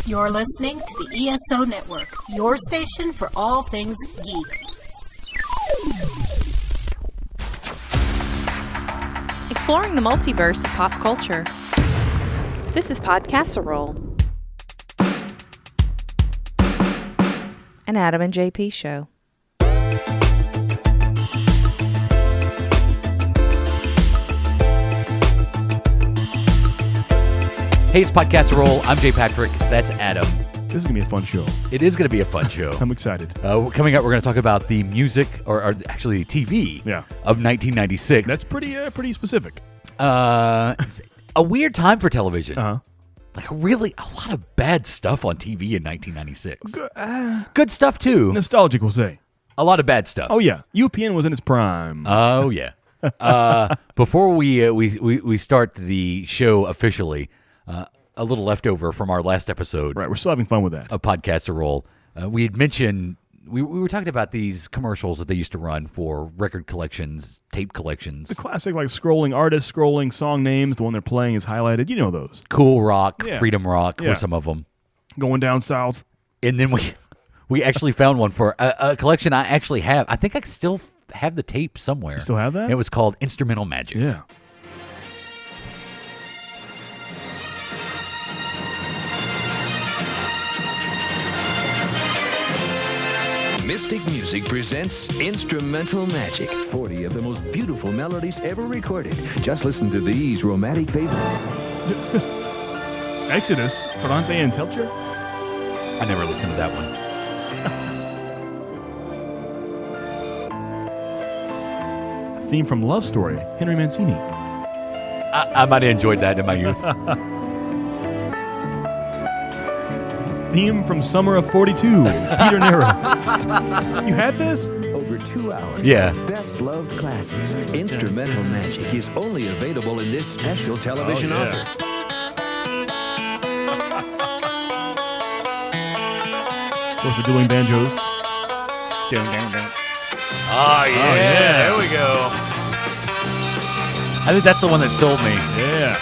You're listening to the ESO Network, your station for all things geek. Exploring the multiverse of pop culture. This is Podcasserole. An Adam and JP show. Hey, it's Podcasserole. I'm Jay Patrick. That's Adam. This is going to be a fun show. It is going to be a fun show. I'm excited. Coming up, we're going to talk about the music, or actually TV, of 1996. That's pretty specific. A weird time for television. Uh-huh. Like a lot of bad stuff on TV in 1996. Good stuff, too. Nostalgic, we'll say. A lot of bad stuff. Oh, yeah. UPN was in its prime. Oh, yeah. Before we start the show officially, a little leftover from our last episode. Right, we're still having fun with that. A Podcasserole. We had mentioned, we were talking about these commercials that they used to run for record collections, tape collections. The classic, like scrolling artists, scrolling song names. The one they're playing is highlighted. You know those. Cool Rock, Freedom Rock were some of them. Going down south. And then we actually found one for a collection I actually have. I think I still have the tape somewhere. You still have that? It was called Instrumental Magic. Yeah. Mystic Music presents Instrumental Magic. 40 of the most beautiful melodies ever recorded. Just listen to these romantic favorites. Exodus, Ferrante and Telcher? I never listened to that one. A theme from Love Story, Henry Mancini. I might have enjoyed that in my youth. Theme from Summer of 42, Peter Nero. You had this? Over 2 hours. Yeah. Of best loved classics. Instrumental Magic is only available in this special television offer. Of course, the dueling banjos. Oh, yeah. There we go. I think that's the one that sold me. Yeah.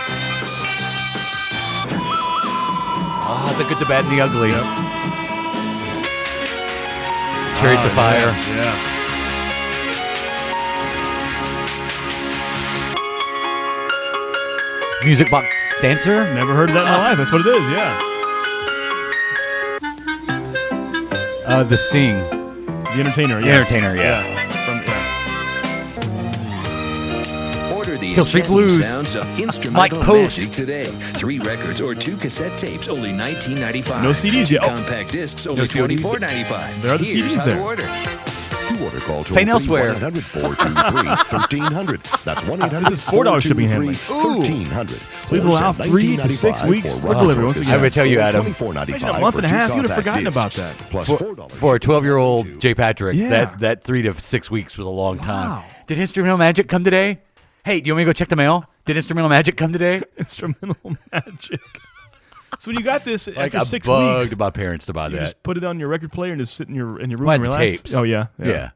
Oh, the good, the bad, and the ugly. Yep. Chariots of Fire. Yeah. Music Box Dancer. Never heard of that in my life. That's what it is, yeah. The Sting. The Entertainer, The Entertainer, yeah. Order the Hill Street Blues. Sounds of Instrumental Mike Post. Magic today. 3 records or 2 cassette tapes, only $19.95. No CDs yet. Compact discs, only CDs. $24.95. There are the Here's CDs how there. to order. To order, call St. Elsewhere. 1-800-423-1300. That's 1-800. This is $4 shipping and handling. 1300. Please allow 3 to 6 weeks for delivery. Once I'm again, going to tell you, Adam, imagine a month and a half, you'd have forgotten about that. Plus for a 12-year-old Jay Patrick, Yeah. that 3 to 6 weeks was a long time. Wow. Did Instrumental Magic come today? Hey, do you want me to go check the mail? Did Instrumental Magic come today? Instrumental Magic. So when you got this after I'm 6 bugged weeks, about parents about you that. just put it on your record player and just sit in your room I had and the relax? tapes. Oh, yeah. Yeah.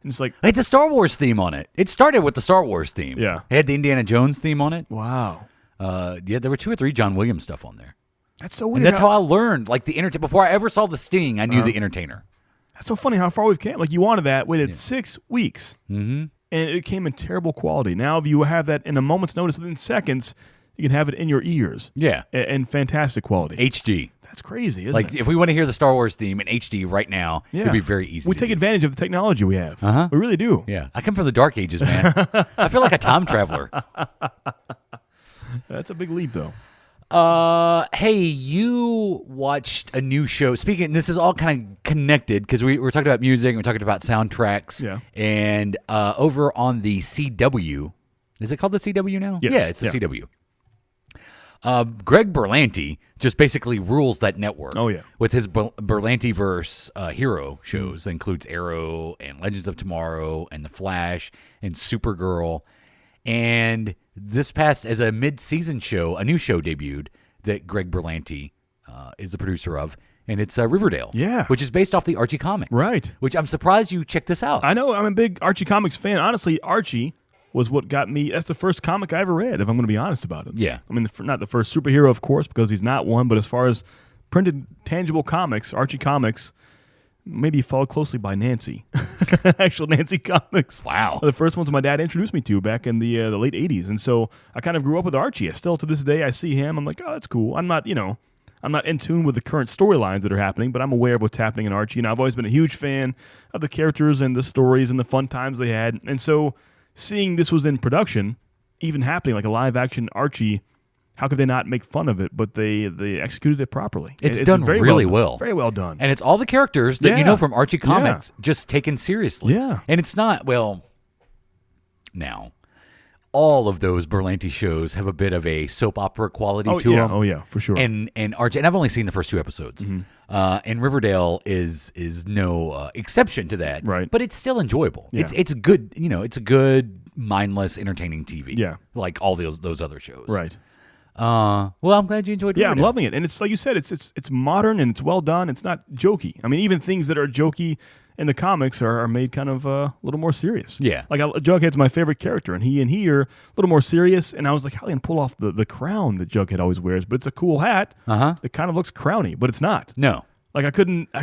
And it's like, It's a Star Wars theme on it. It started with the Star Wars theme. Yeah. It had the Indiana Jones theme on it. wow. There were 2 or 3 John Williams stuff on there. That's so weird. And that's how I learned, like, the Entertainer. Before I ever saw The Sting, I knew the Entertainer. That's so funny how far we've come. Like, you wanted that, waited 6 weeks, and it came in terrible quality. Now, if you have that in a moment's notice, within seconds, you can have it in your ears. Yeah. And fantastic quality. HD. That's crazy, isn't Like, it? if we want to hear the Star Wars theme in HD right now, it'd be very easy We to take do. advantage of the technology we have. Uh-huh. We really do. Yeah. I come from the Dark Ages, man. I feel like a time traveler. That's a big leap, though. Hey, you watched a new show. Speaking, this is all kind of connected because we're talking about music and we're talking about soundtracks. Yeah. And over on the CW, is it called the CW now? Yes. Yeah, it's the CW. Greg Berlanti just basically rules that network. Oh, yeah. With his Berlanti-verse hero shows. That includes Arrow and Legends of Tomorrow and The Flash and Supergirl. And this past, as a mid-season show, a new show debuted that Greg Berlanti is the producer of, and it's Riverdale. Yeah. Which is based off the Archie comics. Right. Which I'm surprised you checked this out. I know. I'm a big Archie Comics fan. Honestly, Archie was what got me. That's the first comic I ever read, if I'm going to be honest about it. Yeah. I mean, not the first superhero, of course, because he's not one, but as far as printed tangible comics, Archie comics, maybe followed closely by Nancy, actual Nancy comics. Wow. The first ones my dad introduced me to back in the late 80s. And so I kind of grew up with Archie. Still to this day, I see him. I'm like, oh, that's cool. I'm not in tune with the current storylines that are happening, but I'm aware of what's happening in Archie. And I've always been a huge fan of the characters and the stories and the fun times they had. And so seeing this was in production, even happening like a live action Archie, how could they not make fun of it? But they executed it properly. It's done very really done. well. Very well done. And it's all the characters that you know from Archie comics just taken seriously. Yeah. And it's not, now, all of those Berlanti shows have a bit of a soap opera quality to them. Oh, yeah, for sure. And Archie, and I've only seen the first 2 episodes. And Riverdale is no exception to that. Right. But it's still enjoyable. Yeah. It's good, it's a good, mindless, entertaining TV. Yeah. Like all those other shows. Right. Well, I'm glad you enjoyed Yeah, Riverdale. I'm loving it. And it's like you said, it's modern and it's well done. It's not jokey. I mean, even things that are jokey in the comics are made kind of a little more serious. Yeah. Like Jughead's my favorite character, and he are a little more serious. And I was like, how are they going to pull off the crown that Jughead always wears? But it's a cool hat. It kind of looks crowny, but it's not. No. Like I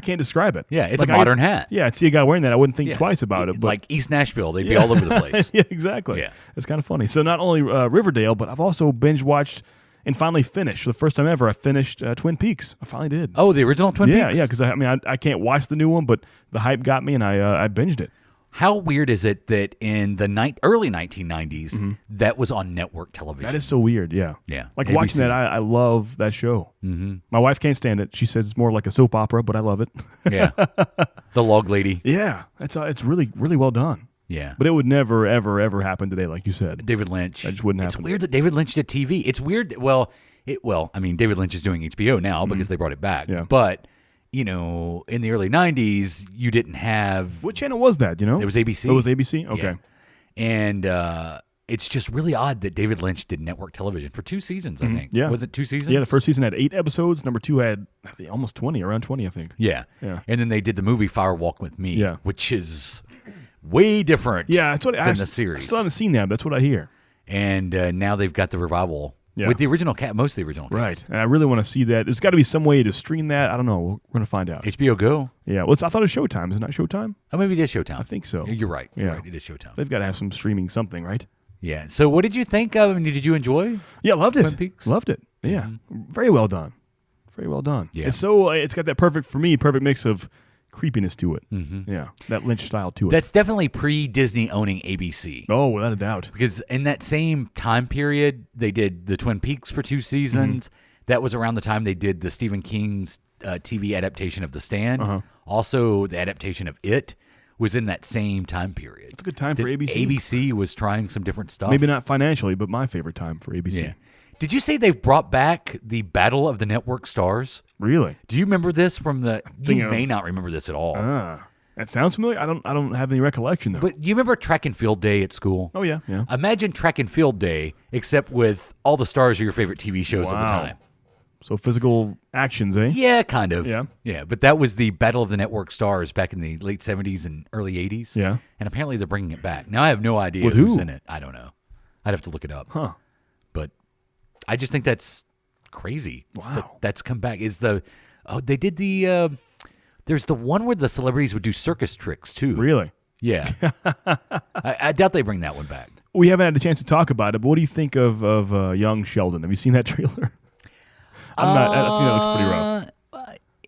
can't describe it. Yeah, it's like a modern hat. Yeah, I'd see a guy wearing that. I wouldn't think twice about it. But Like East Nashville, they'd be all over the place. yeah, exactly. Yeah. It's kind of funny. So not only Riverdale, but I've also binge watched and finally finished. For the first time ever, I finished Twin Peaks. I finally did. Oh, the original Twin Peaks? Yeah, because I can't watch the new one, but the hype got me, and I binged it. How weird is it that in the early 1990s, that was on network television? That is so weird, yeah. Yeah. Like ABC. watching that, I love that show. My wife can't stand it. She says it's more like a soap opera, but I love it. Yeah. The Log Lady. Yeah, it's really, really well done. Yeah. But it would never, ever, ever happen today, like you said. David Lynch. That just wouldn't It's happen. weird that David Lynch did TV. It's weird. David Lynch is doing HBO now because they brought it back. Yeah. But, in the early 90s, you didn't have... What channel was that, you know? It was ABC. It was ABC? Okay. Yeah. And it's just really odd that David Lynch did network television for 2 seasons, I think. Yeah. Was it 2 seasons? Yeah, the first season had 8 episodes. Number 2 had, I think, almost 20, around 20, I think. Yeah. Yeah. And then they did the movie Fire Walk With Me, Yeah. which is way different Yeah, that's what than the series. I still haven't seen that, but that's what I hear. And now they've got the revival with the original cast, most of the original cast. Right. And I really want to see that. There's got to be some way to stream that. I don't know. We're going to find out. HBO Go? Yeah. Well, I thought it was Showtime. Is it not Showtime? Oh, maybe it is Showtime. I think so. You're right. You're Yeah. right. It is Showtime. They've got to have some streaming something, right? Yeah. So what did you think of it? Did you enjoy? Yeah, loved it. Twin Peaks? Loved it. Yeah. Very well done. Very well done. Yeah. It's got that perfect mix of creepiness to it. Yeah. That Lynch style to it. That's definitely pre-Disney owning ABC. Oh, without a doubt. Because in that same time period, they did the Twin Peaks for 2 seasons. That was around the time they did the Stephen King's TV adaptation of The Stand. Also, the adaptation of It was in that same time period. It's a good time for ABC. ABC was trying some different stuff. Maybe not financially, but my favorite time for ABC. Yeah. Did you say they've brought back the Battle of the Network Stars? Really? Do you remember this from the... You Thinking of- may not remember this at all. That sounds familiar. I don't have any recollection though. But do you remember Track and Field Day at school? Oh yeah. Imagine Track and Field Day, except with all the stars of your favorite TV shows of the Wow. time. So physical actions, eh? Yeah, kind of. Yeah. Yeah, but that was the Battle of the Network Stars back in the late 70s and early 80s. Yeah. And apparently they're bringing it back. Now I have no idea With who's who? in it. I don't know. I'd have to look it up. Huh. But I just think that's crazy. Wow. That's come back. They did the there's the one where the celebrities would do circus tricks too. Really? Yeah. I doubt they bring that one back. We haven't had a chance to talk about it, but what do you think of young Sheldon? Have you seen that trailer? I think that looks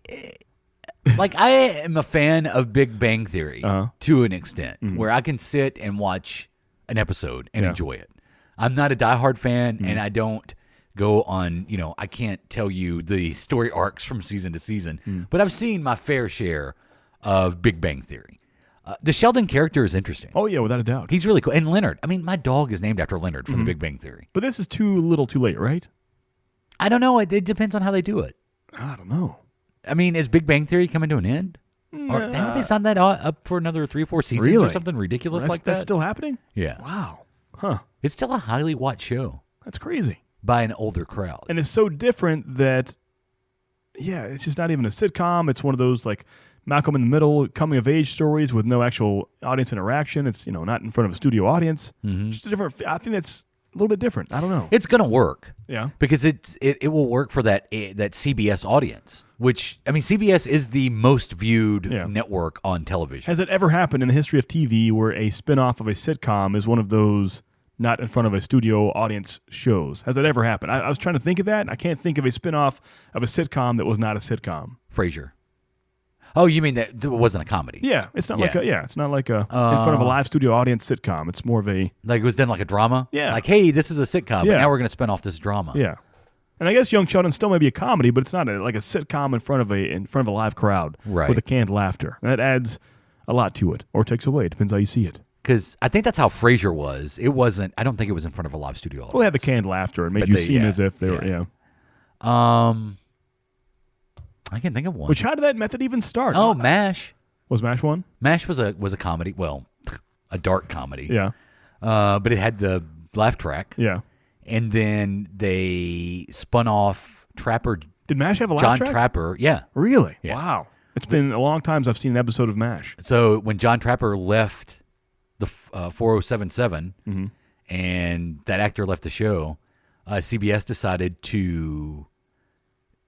pretty rough. Like, I am a fan of Big Bang Theory to an extent, where I can sit and watch an episode and enjoy it. I'm not a diehard fan, and I don't go on, I can't tell you the story arcs from season to season, but I've seen my fair share of Big Bang Theory. The Sheldon character is interesting. Oh yeah, without a doubt. He's really cool. And Leonard. I mean, my dog is named after Leonard from the Big Bang Theory. But this is too little, too late, right? I don't know. It depends on how they do it. I don't know. I mean, is Big Bang Theory coming to an end? Or haven't they signed that up for another 3 or 4 seasons Really? or something ridiculous like that? That's still happening? Yeah. Wow. Huh. It's still a highly watched show That's crazy. by an older crowd. And it's so different that, yeah, it's just not even a sitcom. It's one of those like Malcolm in the Middle coming of age stories with no actual audience interaction. It's not in front of a studio audience. Just a different. I think little bit different. I don't know. It's gonna work. Yeah. Because it will work for that CBS audience, which I mean CBS is the most viewed network on television. Has it ever happened in the history of TV where a spinoff of a sitcom is one of those not in front of a studio audience shows? Has that ever happened? I was trying to think of that, and I can't think of a spinoff of a sitcom that was not a sitcom. Frasier. Oh, you mean that it wasn't a comedy? Yeah, it's not like it's not like a in front of a live studio audience sitcom. It's more of a like it was done like a drama. Yeah, like hey, this is a sitcom, but now we're going to spin off this drama. Yeah, and I guess Young Sheldon still may be a comedy, but it's not like a sitcom in front of a live crowd with a canned laughter. And that adds a lot to it, or takes away. It depends how you see it. Because I think that's how Frasier was. It wasn't. I don't think it was in front of a live studio audience. Well, they had the canned laughter and made you seem as if they were. I can think of one. Which how did that method even start? Oh, MASH. Was MASH one? MASH was a comedy. Well, a dark comedy. Yeah. But it had the laugh track. Yeah. And then they spun off Trapper. Did MASH have a laugh track? John Trapper. Yeah. Really? Yeah. Wow. It's been a long time since I've seen an episode of MASH. So when John Trapper left the 4077 and that actor left the show, CBS decided to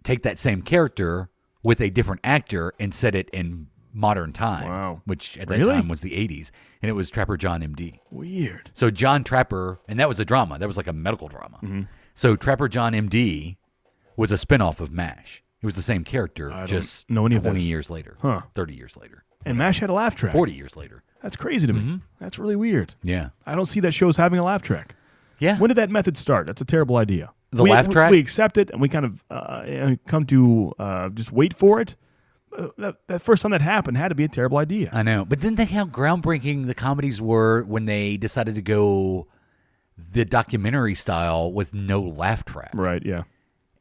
take that same character with a different actor and set it in modern time. Wow. Which at that time was the 80s. And it was Trapper John MD. Weird. So John Trapper, and that was a drama. That was like a medical drama. So Trapper John MD was a spinoff of MASH. It was the same character, just 20 years later. 30 years later. And MASH had a laugh track. 40 years later. That's crazy to me. That's really weird. Yeah. I don't see that show as having a laugh track. Yeah. When did that method start? That's a terrible idea. The laugh track? We accept it, and we kind of come to just wait for it. That first time that happened had to be a terrible idea. I know. But then how groundbreaking the comedies were when they decided to go the documentary style with no laugh track. Right, yeah.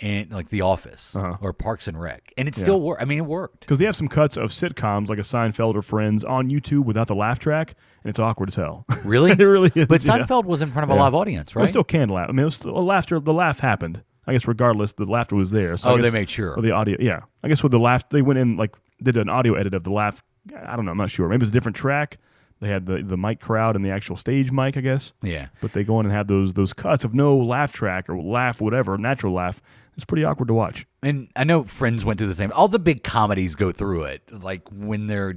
And like The Office or Parks and Rec. And it still worked. I mean, it worked. Because they have some cuts of sitcoms like a Seinfeld or Friends on YouTube without the laugh track, and it's awkward as hell. Really? It really is. But Seinfeld was in front of a live audience, right? They still can laugh. I mean, it was still, laughter. The laugh happened. I guess regardless, the laughter was there. So they made sure. Or the audio, yeah. I guess with the laugh, they went in, like, did an audio edit of the laugh. I don't know. I'm not sure. Maybe it's a different track. They had the mic crowd and the actual stage mic, I guess. Yeah. But they go in and have those cuts of no laugh track or laugh, whatever, natural laugh. It's pretty awkward to watch. And I know Friends went through the same. All the big comedies go through it, like when they're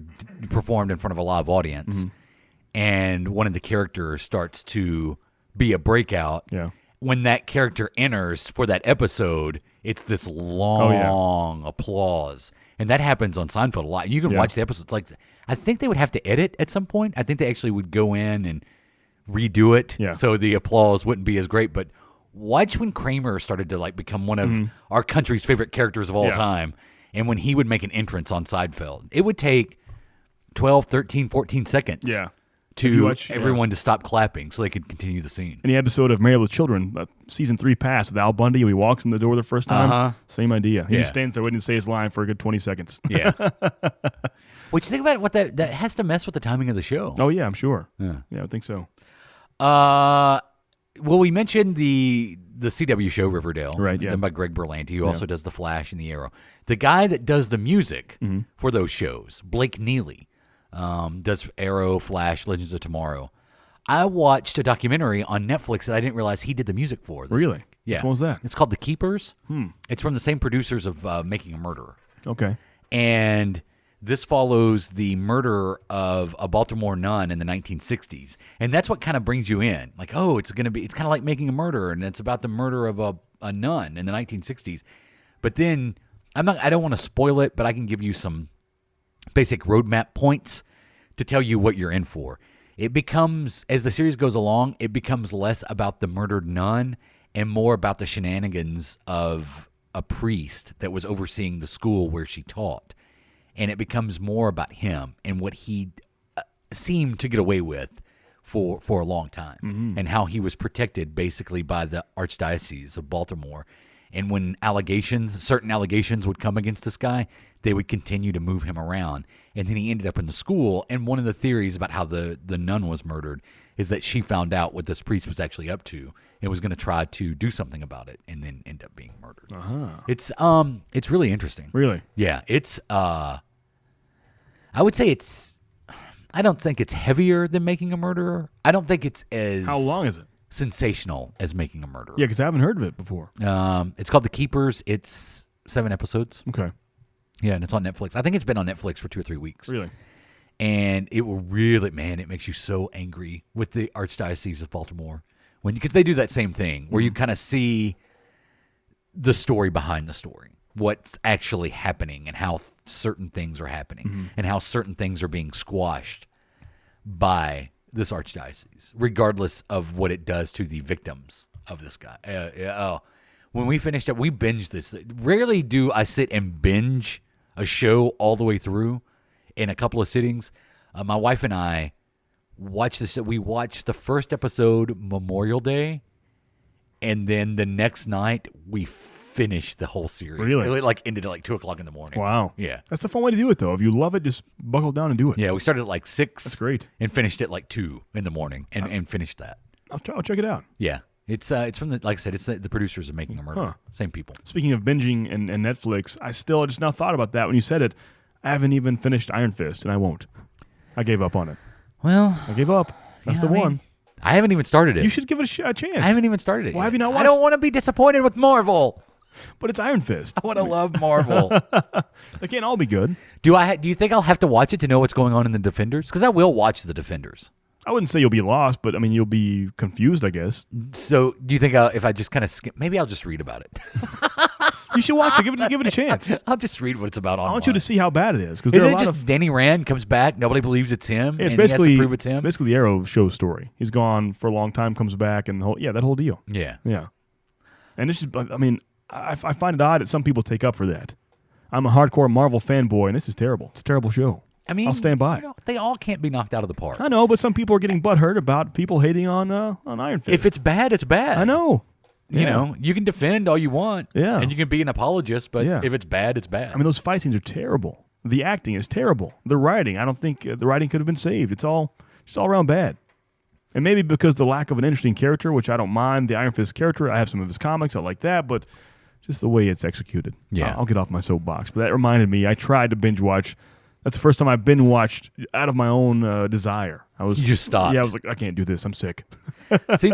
performed in front of a live audience, and one of the characters starts to be a breakout. Yeah. When that character enters for that episode, it's this long applause. And that happens on Seinfeld a lot. You can watch the episodes. Like, I think they would have to edit at some point. I think they actually would go in and redo it so the applause wouldn't be as great. But watch when Kramer started to like become one of our country's favorite characters of all time. And when he would make an entrance on Seinfeld, it would take 12, 13, 14 seconds to everyone to stop clapping so they could continue the scene. Any episode of Married with Children, season 3 pass with Al Bundy, when he walks in the door the first time, same idea. He just stands there waiting to say his line for a good 20 seconds. Yeah. Which, think about what that has to mess with the timing of the show. Oh, yeah, I'm sure. Yeah, I think so. Well, we mentioned the CW show Riverdale, right? Yeah, done by Greg Berlanti, who also does the Flash and the Arrow. The guy that does the music for those shows, Blake Neely, does Arrow, Flash, Legends of Tomorrow. I watched a documentary on Netflix that I didn't realize he did the music for. Really? Week. Yeah. Which one was that? It's called The Keepers. It's from the same producers of Making a Murderer. Okay. And this follows the murder of a Baltimore nun in the 1960s. And that's what kind of brings you in. Like, oh, it's kind of like Making a Murderer, and it's about the murder of a nun in the 1960s. But then, I don't want to spoil it, but I can give you some basic roadmap points to tell you what you're in for. It becomes, as the series goes along, it becomes less about the murdered nun and more about the shenanigans of a priest that was overseeing the school where she taught. And it becomes more about him and what he seemed to get away with for a long time, and how he was protected basically by the Archdiocese of Baltimore. And when certain allegations would come against this guy, they would continue to move him around. And then he ended up in the school. And one of the theories about how the nun was murdered is that she found out what this priest was actually up to and was going to try to do something about it, and then end up being murdered. It's really interesting. Really? Yeah. It's I would say I don't think it's heavier than Making a Murderer. I don't think it's as... How long is it? sensational as Making a Murderer. Yeah, because I haven't heard of it before. It's called The Keepers. It's 7 episodes. Okay. Yeah, and it's on Netflix. I think it's been on Netflix for 2 or 3 weeks. Really? And it will really, man, it makes you so angry with the Archdiocese of Baltimore. Because they do that same thing where you kind of see the story behind the story, what's actually happening and how certain things are happening and how certain things are being squashed by this Archdiocese, regardless of what it does to the victims of this guy. When we finished it, we binged this. Rarely do I sit and binge a show all the way through in a couple of sittings. My wife and I watched this. We watched the first episode Memorial Day, and then the next night we finished the whole series. Really? It ended at 2 o'clock in the morning. Wow. Yeah. That's the fun way to do it, though. If you love it, just buckle down and do it. Yeah, we started at 6. That's great. And finished at 2 in the morning and finished that. I'll check it out. Yeah. It's from the, like I said, it's the producers of Making a Murderer. Huh. Same people. Speaking of binging and Netflix, I still just now thought about that when you said it. I haven't even finished Iron Fist, and I won't. I gave up on it. Well, I gave up. That's the one. I haven't even started it. You should give it a chance. I haven't even started it. Why yet. have you not I watched don't want to be disappointed with Marvel. But it's Iron Fist. I want to love Marvel. They can't all be good. Do you think I'll have to watch it to know what's going on in the Defenders? Because I will watch the Defenders. I wouldn't say you'll be lost, but I mean you'll be confused, I guess. So do you think if I just kind of skip, maybe I'll just read about it. You should watch it. Give it a chance. I'll just read what it's about online. I want you to see how bad it is because Isn't it just Danny Rand comes back, nobody believes it's him, Yeah, it's and he has basically to prove it's him? basically the Arrow show story. He's gone for a long time, comes back, and that whole deal. Yeah. Yeah. And this is, I mean, I find it odd that some people take up for that. I'm a hardcore Marvel fanboy, and this is terrible. It's a terrible show. I mean, I'll stand by. They all can't be knocked out of the park. I know, but some people are getting butthurt about people hating on Iron Fist. If it's bad, it's bad. I know. You know, you can defend all you want. Yeah. And you can be an apologist, but Yeah. if it's bad, it's bad. I mean, those fight scenes are terrible. The acting is terrible. The writing, I don't think the writing could have been saved. It's all around bad. And maybe because the lack of an interesting character, which I don't mind, the Iron Fist character, I have some of his comics, I like that, but just the way it's executed. Yeah. I'll get off my soapbox. But that reminded me, I tried to binge watch. That's the first time I've binge watched out of my own desire. You just stopped. Yeah, I was like, I can't do this. I'm sick. See,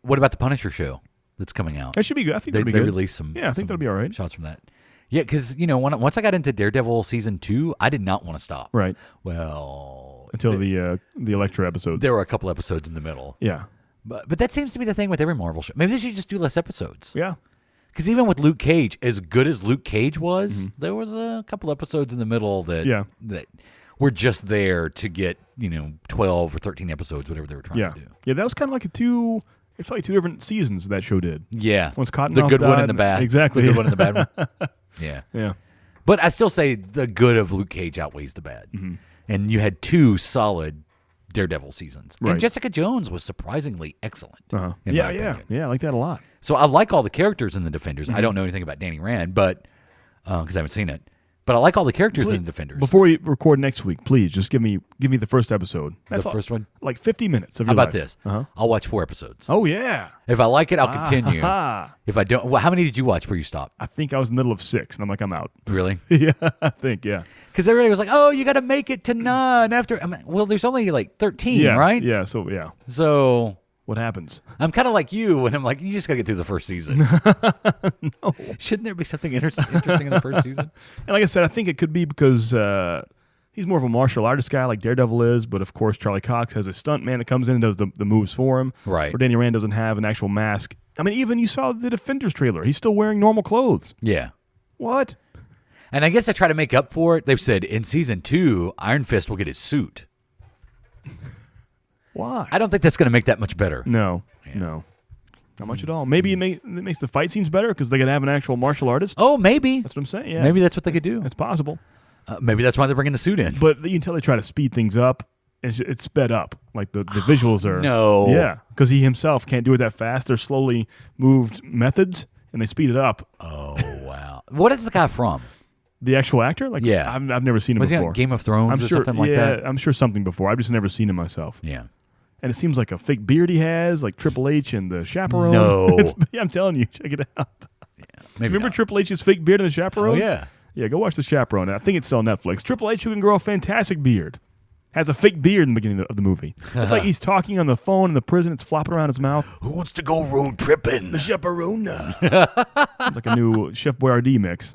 what about the Punisher show that's coming out? That should be good. I think They that'll be good. released some. Yeah, I think that'll be all right. Shots from that. Yeah, because once I got into Daredevil season 2, I did not want to stop. Right. Well, Until the Elektra episodes. there were a couple episodes in the middle. Yeah. But that seems to be the thing with every Marvel show. Maybe they should just do less episodes. Yeah. Because even with Luke Cage, as good as Luke Cage was, there was a couple episodes in the middle that were just there to get 12 or 13 episodes, whatever they were trying to do. Yeah, that was kind of like two different seasons that show did. Yeah, Once Cottonmouth the good one died, and the bad. Exactly. The good one and the bad one. Yeah. Yeah. But I still say the good of Luke Cage outweighs the bad. And you had 2 solid Daredevil seasons. Right. And Jessica Jones was surprisingly excellent. Uh-huh. in my opinion. Yeah, I like that a lot. So I like all the characters in the Defenders. I don't know anything about Danny Rand, but because I haven't seen it. But I like all the characters in the Defenders. Before we record next week, please just give me the first episode. That's the first one? Like 50 minutes of How your about life. this? Uh-huh. I'll watch 4 episodes. Oh, yeah. If I like it, I'll continue. Ah. If I don't, how many did you watch before you stopped? I think I was in the middle of 6, and I'm like, I'm out. Really? Yeah, I think, yeah. Because everybody was like, "Oh, you got to make it to 9 after." Well, there's only like 13, Yeah, right? Yeah, so, yeah. So What happens? I'm kind of like you, and I'm like, you just got to get through the first season. No. Shouldn't there be something interesting in the first season? And like I said, I think it could be because he's more of a martial artist guy like Daredevil is, but of course Charlie Cox has a stunt man that comes in and does the moves for him. Right. Where Danny Rand doesn't have an actual mask. I mean, even you saw the Defenders trailer. He's still wearing normal clothes. Yeah. What? And I guess to try to make up for it, they've said in season 2, Iron Fist will get his suit. Why? I don't think that's going to make that much better. No. Not much at all. Maybe it makes the fight scenes better because they could have an actual martial artist. Oh, maybe. That's what I'm saying. Yeah. Maybe that's what they could do. It's possible. Maybe that's why they're bringing the suit in. But you can tell they try to speed things up. It's sped up. Like the visuals are. No. Yeah. Because he himself can't do it that fast. They're slowly moved methods, and they speed it up. Oh, wow. What is this guy from? The actual actor? Like, Yeah. I've never seen him Was he before. on Game of Thrones I'm or sure, something like that? I'm sure something before. I've just never seen him myself. Yeah. And it seems like a fake beard he has, like Triple H and the Chaperone. No. Yeah, I'm telling you, check it out. Maybe Remember not. Triple H's fake beard and the Chaperone? Oh, yeah. Yeah, go watch the Chaperone. I think it's still on Netflix. Triple H who can grow a fantastic beard. has a fake beard in the beginning of the movie. It's like he's talking on the phone in the prison. It's flopping around his mouth. Who wants to go road tripping? The chaperona. It's like a new Chef Boyardee mix.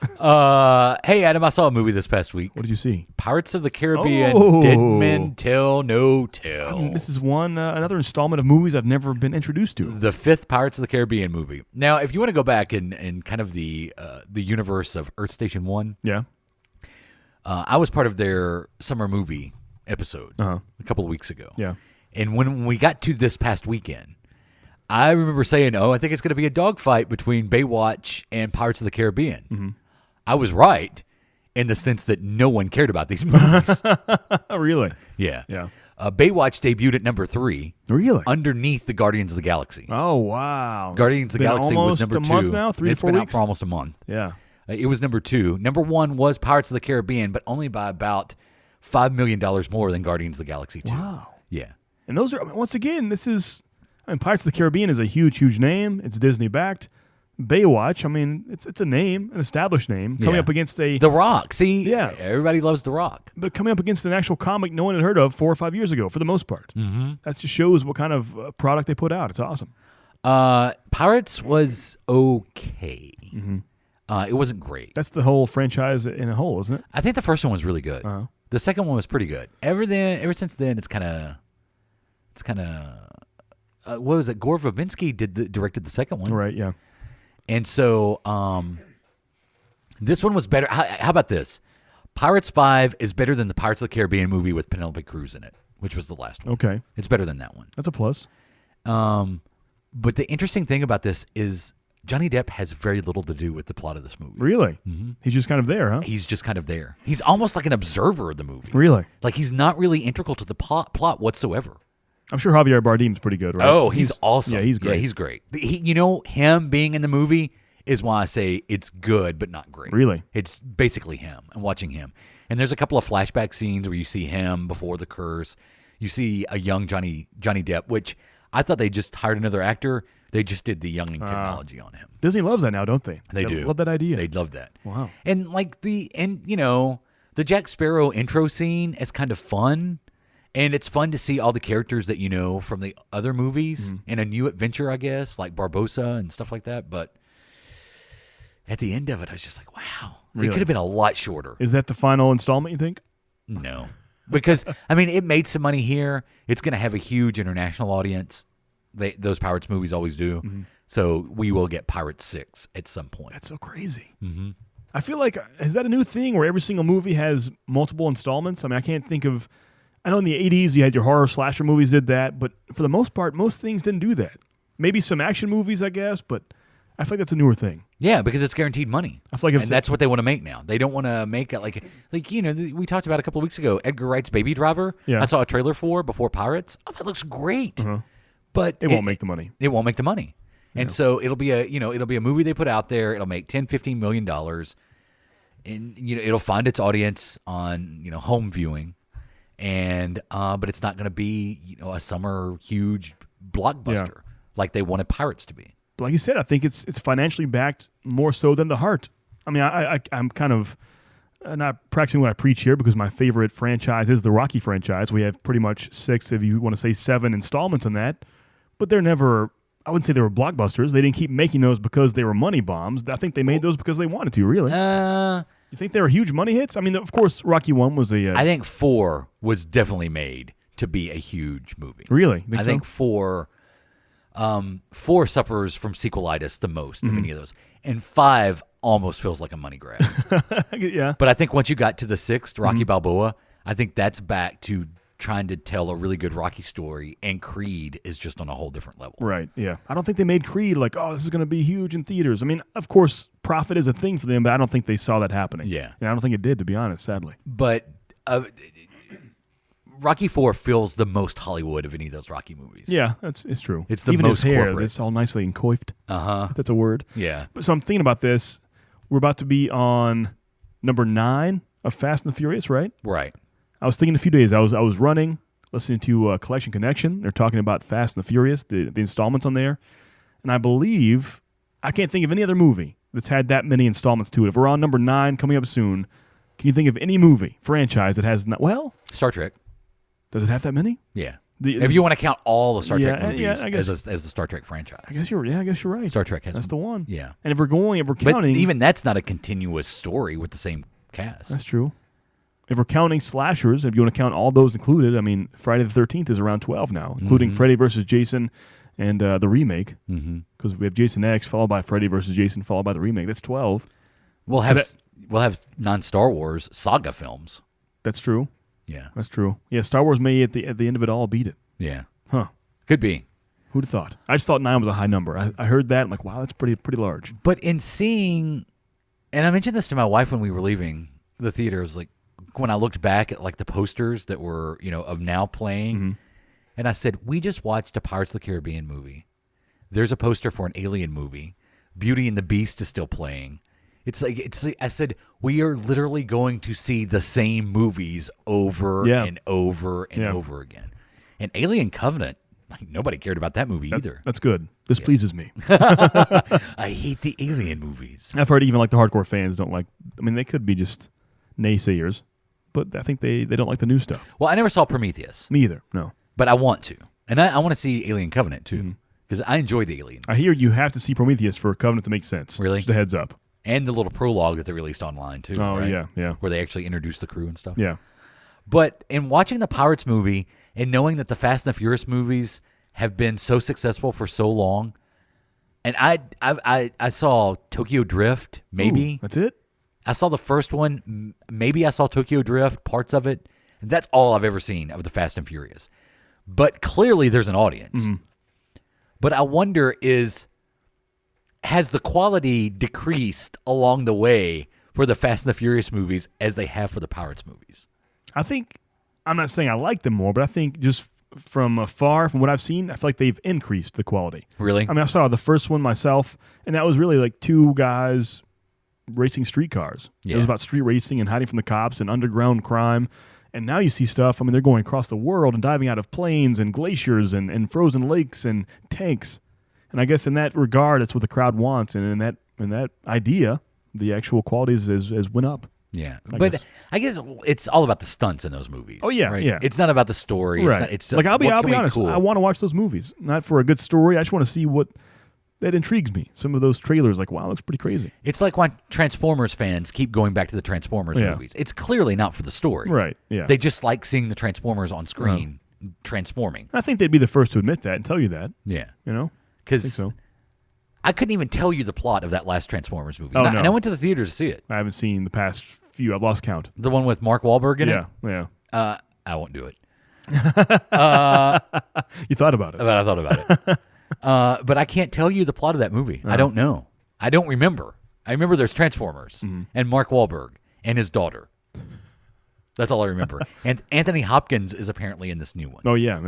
Hey, Adam, I saw a movie this past week. What did you see? Pirates of the Caribbean, Oh. Dead Men Tell No Tales. This is another installment of movies I've never been introduced to. The fifth Pirates of the Caribbean movie. Now, if you want to go back in kind of the universe of Earth Station 1, Yeah. I was part of their summer movie episode a couple of weeks ago. Yeah. And when we got to this past weekend, I remember saying, I think it's going to be a dogfight between Baywatch and Pirates of the Caribbean. Mm-hmm. I was right in the sense that no one cared about these movies. Oh, really? Yeah. Yeah. Baywatch debuted at number 3. Really? Underneath the Guardians of the Galaxy. Oh, wow. Guardians of the Been Galaxy was number 2. almost a month now, 3 to 4 It's been weeks? out for almost a month. Yeah. It was number 2. Number 1 was Pirates of the Caribbean, but only by about $5 million more than Guardians of the Galaxy 2. Wow. Yeah. And those are, once again, Pirates of the Caribbean is a huge, huge name. It's Disney-backed. Baywatch, it's a name, an established name, coming Yeah. up against The Rock. See, Yeah. everybody loves The Rock. but coming up against an actual comic no one had heard of 4 or 5 years ago, for the most part. Mm-hmm. That just shows what kind of product they put out. It's awesome. Pirates was okay. Mm-hmm. It wasn't great. That's the whole franchise in a whole, isn't it? I think the first one was really good. The second one was pretty good. Ever since then, it's kind of. What was it? Gore Verbinski directed the second one, Right, yeah. and so this one was better. How about this? Pirates 5 is better than the Pirates of the Caribbean movie with Penelope Cruz in it, which was the last one. Okay. It's better than that one. That's a plus. But the interesting thing about this is Johnny Depp has very little to do with the plot of this movie. Really? Mm-hmm. He's just kind of there, huh? He's just kind of there. He's almost like an observer of the movie. Really? Like he's not really integral to the plot whatsoever. I'm sure Javier Bardem's pretty good, right? Oh, he's awesome. Yeah, he's great. Yeah, he's great. Him being in the movie is why I say it's good but not great. Really? It's basically him and watching him. And there's a couple of flashback scenes where you see him before the curse. You see a young Johnny Depp, which I thought they just hired another actor. They just did the younging technology on him. Disney loves that now, don't they? They do. Love that idea. They love that. Wow. And the Jack Sparrow intro scene is kind of fun. And it's fun to see all the characters that you know from the other movies in a new adventure, I guess, like Barbossa and stuff like that. But at the end of it, I was just like, wow. Really? It could have been a lot shorter. Is that the final installment, you think? No. Because, it made some money here. It's going to have a huge international audience. Those Pirates movies always do. Mm-hmm. So we will get Pirates 6 at some point. That's so crazy. Mm-hmm. I feel like, is that a new thing where every single movie has multiple installments? I can't think of... I know in the 80s you had your horror slasher movies did that, but for the most part, most things didn't do that. Maybe some action movies, I guess, but I feel like that's a newer thing. Yeah, because it's guaranteed money. I feel like that's what they want to make now. They don't want to make it like we talked about a couple of weeks ago, Edgar Wright's Baby Driver. Yeah. I saw a trailer before Pirates. Oh, that looks great. But it won't make the money. It won't make the money. And so it'll be a movie they put out there. It'll make $10-15 million. And it'll find its audience on, home viewing. And but it's not going to be a summer huge blockbuster like they wanted Pirates to be. But like you said, I think it's financially backed more so than The Heart. I'm kind of not practicing what I preach here because my favorite franchise is the Rocky franchise. We have pretty much 6, if you want to say 7 installments in that. But they're never, I wouldn't say they were blockbusters. They didn't keep making those because they were money bombs. I think they made those because they wanted to, really. You think they were huge money hits? Of course, Rocky 1 was a... I think 4 was definitely made to be a huge movie. Really? I think 4 suffers from sequelitis the most of any of those. And 5 almost feels like a money grab. Yeah. But I think once you got to the 6th, Rocky Balboa, I think that's back to trying to tell a really good Rocky story, and Creed is just on a whole different level. Right, yeah. I don't think they made Creed like, this is going to be huge in theaters. Of course, profit is a thing for them, but I don't think they saw that happening. Yeah. And I don't think it did, to be honest, sadly. But Rocky 4 feels the most Hollywood of any of those Rocky movies. Yeah, it's true. It's the Even most his hair, corporate. it's all nicely encoiffed. Uh-huh. That's a word. Yeah. So I'm thinking about this. We're about to be on number 9 of Fast and the Furious, right? Right. I was thinking a few days. I was running, listening to Collection Connection. They're talking about Fast and the Furious, the installments on there. And I can't think of any other movie that's had that many installments to it. If we're on number 9 coming up soon, Can you think of any movie franchise that has not? Well, Star Trek. does it have that many? Yeah. If you want to count all the Star Trek Yeah, movies I guess- as the Star Trek franchise. I guess you're right. Star Trek has That's the one. Yeah. And if we're But counting, even that's not a continuous story with the same cast. that's true. If we're counting slashers, if you want to count all those included, I mean, Friday the 13th is around 12 now, including Freddy versus Jason and the remake. Because we have Jason X followed by Freddy versus Jason followed by the remake. That's 12. We'll have non-Star Wars saga films. That's true. Yeah. That's true. Yeah, Star Wars may at the end of it all beat it. Yeah. Huh. Could be. Who'd have thought? I just thought 9 was a high number. I heard that. I'm like, wow, that's pretty large. But in seeing, and I mentioned this to my wife when we were leaving the theater, it was like when I looked back at like the posters that were, of now playing, and I said, we just watched a Pirates of the Caribbean movie. There's a poster for an Alien movie. Beauty and the Beast is still playing. It's like I said, we are literally going to see the same movies over and over and over again. And Alien Covenant, like, nobody cared about that movie either. That's good. This pleases me. I hate the Alien movies. I've heard even like the hardcore fans don't like. I mean, they could be just naysayers, but I think they don't like the new stuff. Well, I never saw Prometheus. Me either. No. But I want to. And I want to see Alien Covenant, too. Because I enjoy the Alien. I hear you have to see Prometheus for Covenant to make sense. Really? Just a heads up. And the little prologue that they released online, too. Oh, right? yeah. Where they actually introduce the crew and stuff. Yeah. But in watching the Pirates movie and knowing that the Fast and the Furious movies have been so successful for so long, and I saw Tokyo Drift, maybe. Ooh, that's it? I saw the first one. Maybe I saw Tokyo Drift, parts of it. That's all I've ever seen of the Fast and Furious. But clearly there's an audience. But I wonder has the quality decreased along the way for the Fast and the Furious movies as they have for the Pirates movies? I think, I'm not saying I like them more, but I think just from afar, from what I've seen, I feel like they've increased the quality. Really? I mean, I saw the first one myself, and that was really like two guys racing street cars. Yeah. It was about street racing and hiding from the cops and underground crime. And now you see stuff, I mean, they're going across the world and diving out of planes and glaciers and frozen lakes and tanks. And I guess in that regard, that's what the crowd wants. And in that idea, the actual quality has went up. Yeah. I guess it's all about the stunts in those movies. Oh, yeah, right? yeah. It's not about the story. Right. It's like, I'll be what can honest, cool. I want to watch those movies. Not for a good story. I just want to see what that intrigues me. Some of those trailers, like, wow, looks pretty crazy. It's like why Transformers fans keep going back to the Transformers movies. It's clearly not for the story. Right, yeah. They just like seeing the Transformers on screen transforming. I think they'd be the first to admit that and tell you that. Yeah. You know? Because so. I couldn't even tell you the plot of that last Transformers movie. Oh, And no. I went to the theater to see it. I haven't seen the past few. I've lost count. The one with Mark Wahlberg in it? Yeah. I won't do it. You thought about it. But I thought about it. But I can't tell you the plot of that movie. I don't know. I don't remember. I remember there's Transformers and Mark Wahlberg and his daughter. That's all I remember. And Anthony Hopkins is apparently in this new one. Oh, yeah.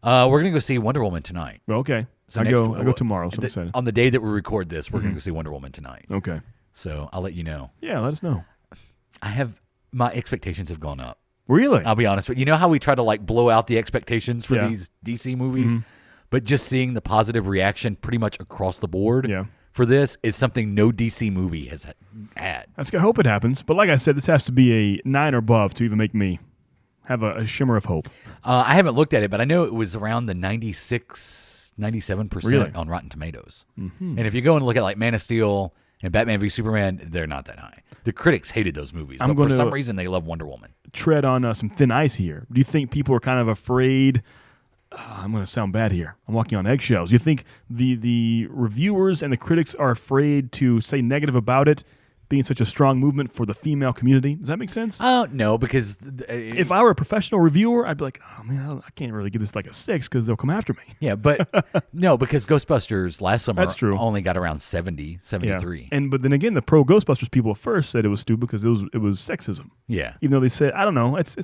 We're going to go see Wonder Woman tonight. Well, okay. So I next- go tomorrow, so I'm excited. On the day that we record this, we're going to go see Wonder Woman tonight. Okay. So I'll let you know. Yeah, let us know. My expectations have gone up. Really? I'll be honest with you. You know how we try to like blow out the expectations for Yeah. these DC movies? But just seeing the positive reaction pretty much across the board for this is something no DC movie has had. I hope it happens. But like I said, this has to be a 9 or above to even make me have a shimmer of hope. I haven't looked at it, but I know it was around the 96, 97% Really? on Rotten Tomatoes. And if you go and look at like Man of Steel and Batman v Superman, they're not that high. The critics hated those movies, but for some reason they love Wonder Woman. Tread on some thin ice here. Do you think people are kind of afraid? I'm going to sound bad here. I'm walking on eggshells. Do you think the reviewers and the critics are afraid to say negative about it being such a strong movement for the female community? Does that make sense? No, because if I were a professional reviewer, I'd be like, oh man, I can't really give this like a 6 because they'll come after me. Yeah, but no, because Ghostbusters last summer That's true. only got around 70, 73. Yeah. But then again, the pro Ghostbusters people at first said it was stupid because it was sexism. Yeah. Even though they said, I don't know, it's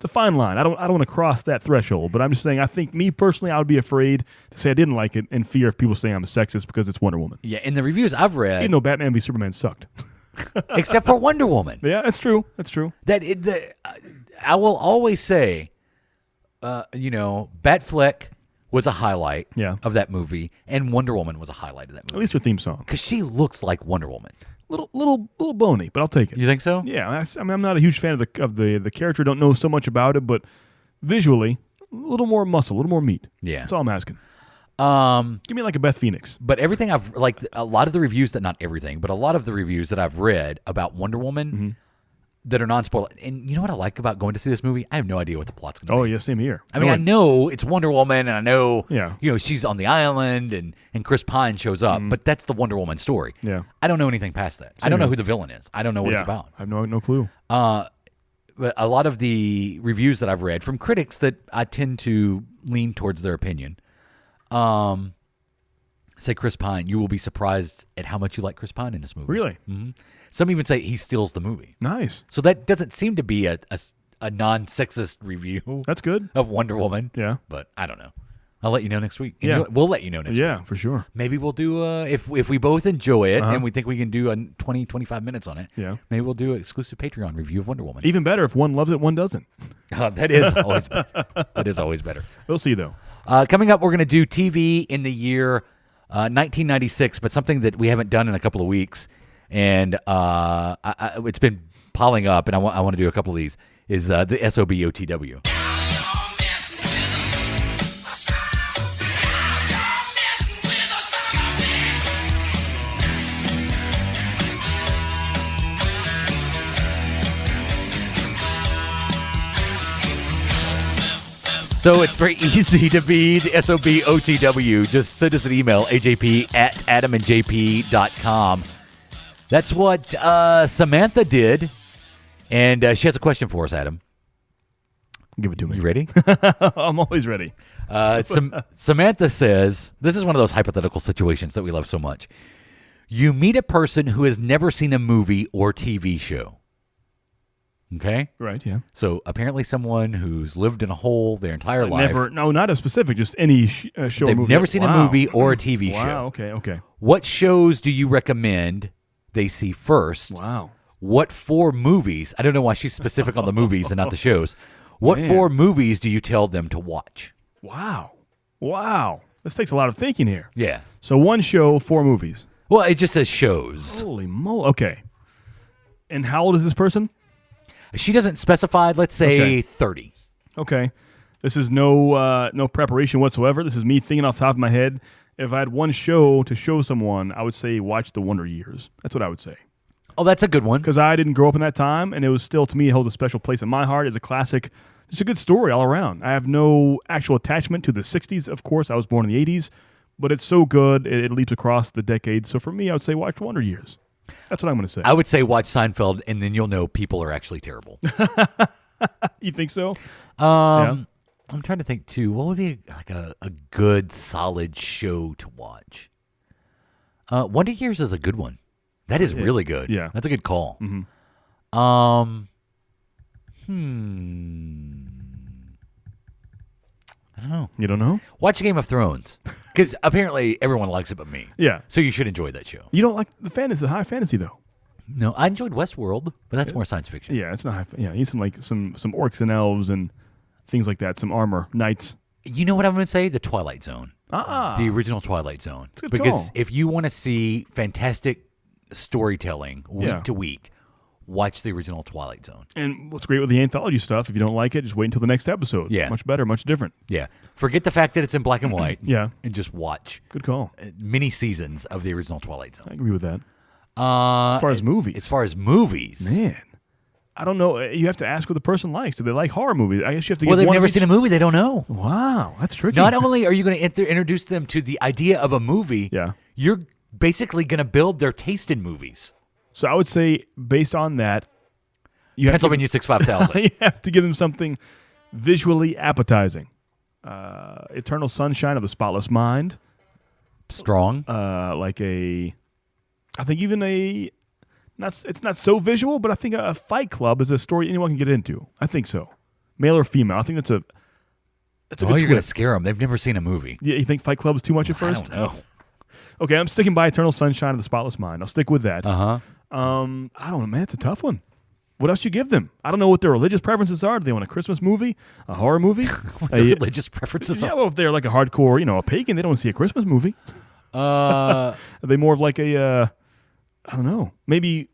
a fine line. I don't want to cross that threshold. But I'm just saying, I think me personally, I would be afraid to say I didn't like it in fear of people saying I'm a sexist because it's Wonder Woman. Yeah, in the reviews I've read, Even though Batman v Superman sucked. except for Wonder Woman. Yeah, that's true. That's true. I will always say, Batfleck was a highlight of that movie, and Wonder Woman was a highlight of that movie. At least her theme song. Because she looks like Wonder Woman. little bony, but I'll take it. You think so? Yeah, I mean, I'm not a huge fan of the character. Don't know so much about it, but visually, a little more muscle, a little more meat. Yeah. That's all I'm asking. Give me like a Beth Phoenix. But everything a lot of the reviews not everything, but a lot of the reviews that I've read about Wonder Woman that are non-spoiler. And you know what I like about going to see this movie? I have no idea what the plot's going to be. Oh, yeah, same here. I mean, I know it's Wonder Woman, and I know, Yeah. she's on the island, and Chris Pine shows up, but that's the Wonder Woman story. Yeah. I don't know anything past that. I don't know who the villain is. I don't know what it's about. I have no clue. But a lot of the reviews that I've read from critics that I tend to lean towards their opinion, say Chris Pine, you will be surprised at how much you like Chris Pine in this movie. Really? Some even say he steals the movie. Nice. So that doesn't seem to be a non-sexist review That's good. of Wonder Woman. Yeah. But I don't know. I'll let you know next week. And Yeah. we'll let you know next week. Yeah, for sure. Maybe we'll do, if we both enjoy it and we think we can do a 20, 25 minutes on it, Yeah. maybe we'll do an exclusive Patreon review of Wonder Woman. Even better if one loves it, one doesn't. That is always better. That is always better. We'll see, though. Coming up, we're going to do TV in the year 1996, but something that we haven't done in a couple of weeks, and it's been piling up, and I want to do a couple of these, is the SOBOTW. So it's very easy to be the SOBOTW. Just send us an email, ajp@adamandjp.com. That's what Samantha did. And she has a question for us, Adam. Give it to me. You ready? I'm always ready. Samantha says, this is one of those hypothetical situations that we love so much. You meet a person who has never seen a movie or TV show. Okay? Right, yeah. So apparently someone who's lived in a hole their entire life. Not a specific, just any show or They've movie. never seen a movie or a TV show. Wow, okay. What shows do you recommend they see first? Wow. What 4 movies? I don't know why she's specific on the movies and not the shows. What 4 movies do you tell them to watch? Wow. This takes a lot of thinking here. Yeah. So 1 show, 4 movies. Well, it just says shows. Holy moly. Okay. And how old is this person? She doesn't specify, let's say Okay. 30. Okay. This is no preparation whatsoever. This is me thinking off the top of my head. If I had 1 show to show someone, I would say watch The Wonder Years. That's what I would say. Oh, that's a good one. Because I didn't grow up in that time, and it was still, to me, it holds a special place in my heart. It's a classic. It's a good story all around. I have no actual attachment to the 60s, of course. I was born in the 80s, but it's so good. It leaps across the decades. So for me, I would say watch Wonder Years. That's what I'm going to say. I would say watch Seinfeld, and then you'll know people are actually terrible. You think so? I'm trying to think, too. What would be like a good, solid show to watch? Wonder Years is a good one. That is really good. Yeah. That's a good call. Mm-hmm. I don't know. You don't know? Watch Game of Thrones. Because apparently everyone likes it but me. Yeah. So you should enjoy that show. You don't like the fantasy, the high fantasy, though. No, I enjoyed Westworld, but that's more science fiction. Yeah, it's not high. Yeah, he's some orcs and elves and things like that. Some armor, knights. You know what I'm going to say? The Twilight Zone. The original Twilight Zone. It's a good because call. if you want to see fantastic storytelling week to week, watch the original Twilight Zone. And what's great with the anthology stuff, if you don't like it, just wait until the next episode. Yeah. Much better, much different. Yeah. Forget the fact that it's in black and white. Yeah. And just watch Good call. many seasons of the original Twilight Zone. I agree with that. As far as movies. Man. I don't know. You have to ask what the person likes. Do they like horror movies? I guess you have to Well, get they've one never of each. seen a movie. They don't know. Wow, that's tricky. Not only are you going to introduce them to the idea of a movie, Yeah. you're basically going to build their taste in movies. So I would say, based on that, you have Pennsylvania 65000. you have to give them something visually appetizing. Eternal Sunshine of the Spotless Mind. Strong. I think even it's not so visual, but I think a Fight Club is a story anyone can get into. I think so. Male or female. I think that's a good you're going to twist. scare them. They've never seen a movie. Yeah, you think Fight Club is too much at first? I don't know. Okay, I'm sticking by Eternal Sunshine of the Spotless Mind. I'll stick with that. Uh-huh. I don't know, man. It's a tough one. What else you give them? I don't know what their religious preferences are. Do they want a Christmas movie? A horror movie? What the religious preferences Yeah, are. well, if they're like a hardcore, a pagan, they don't want to see a Christmas movie. Are they more of like a I don't know. Maybe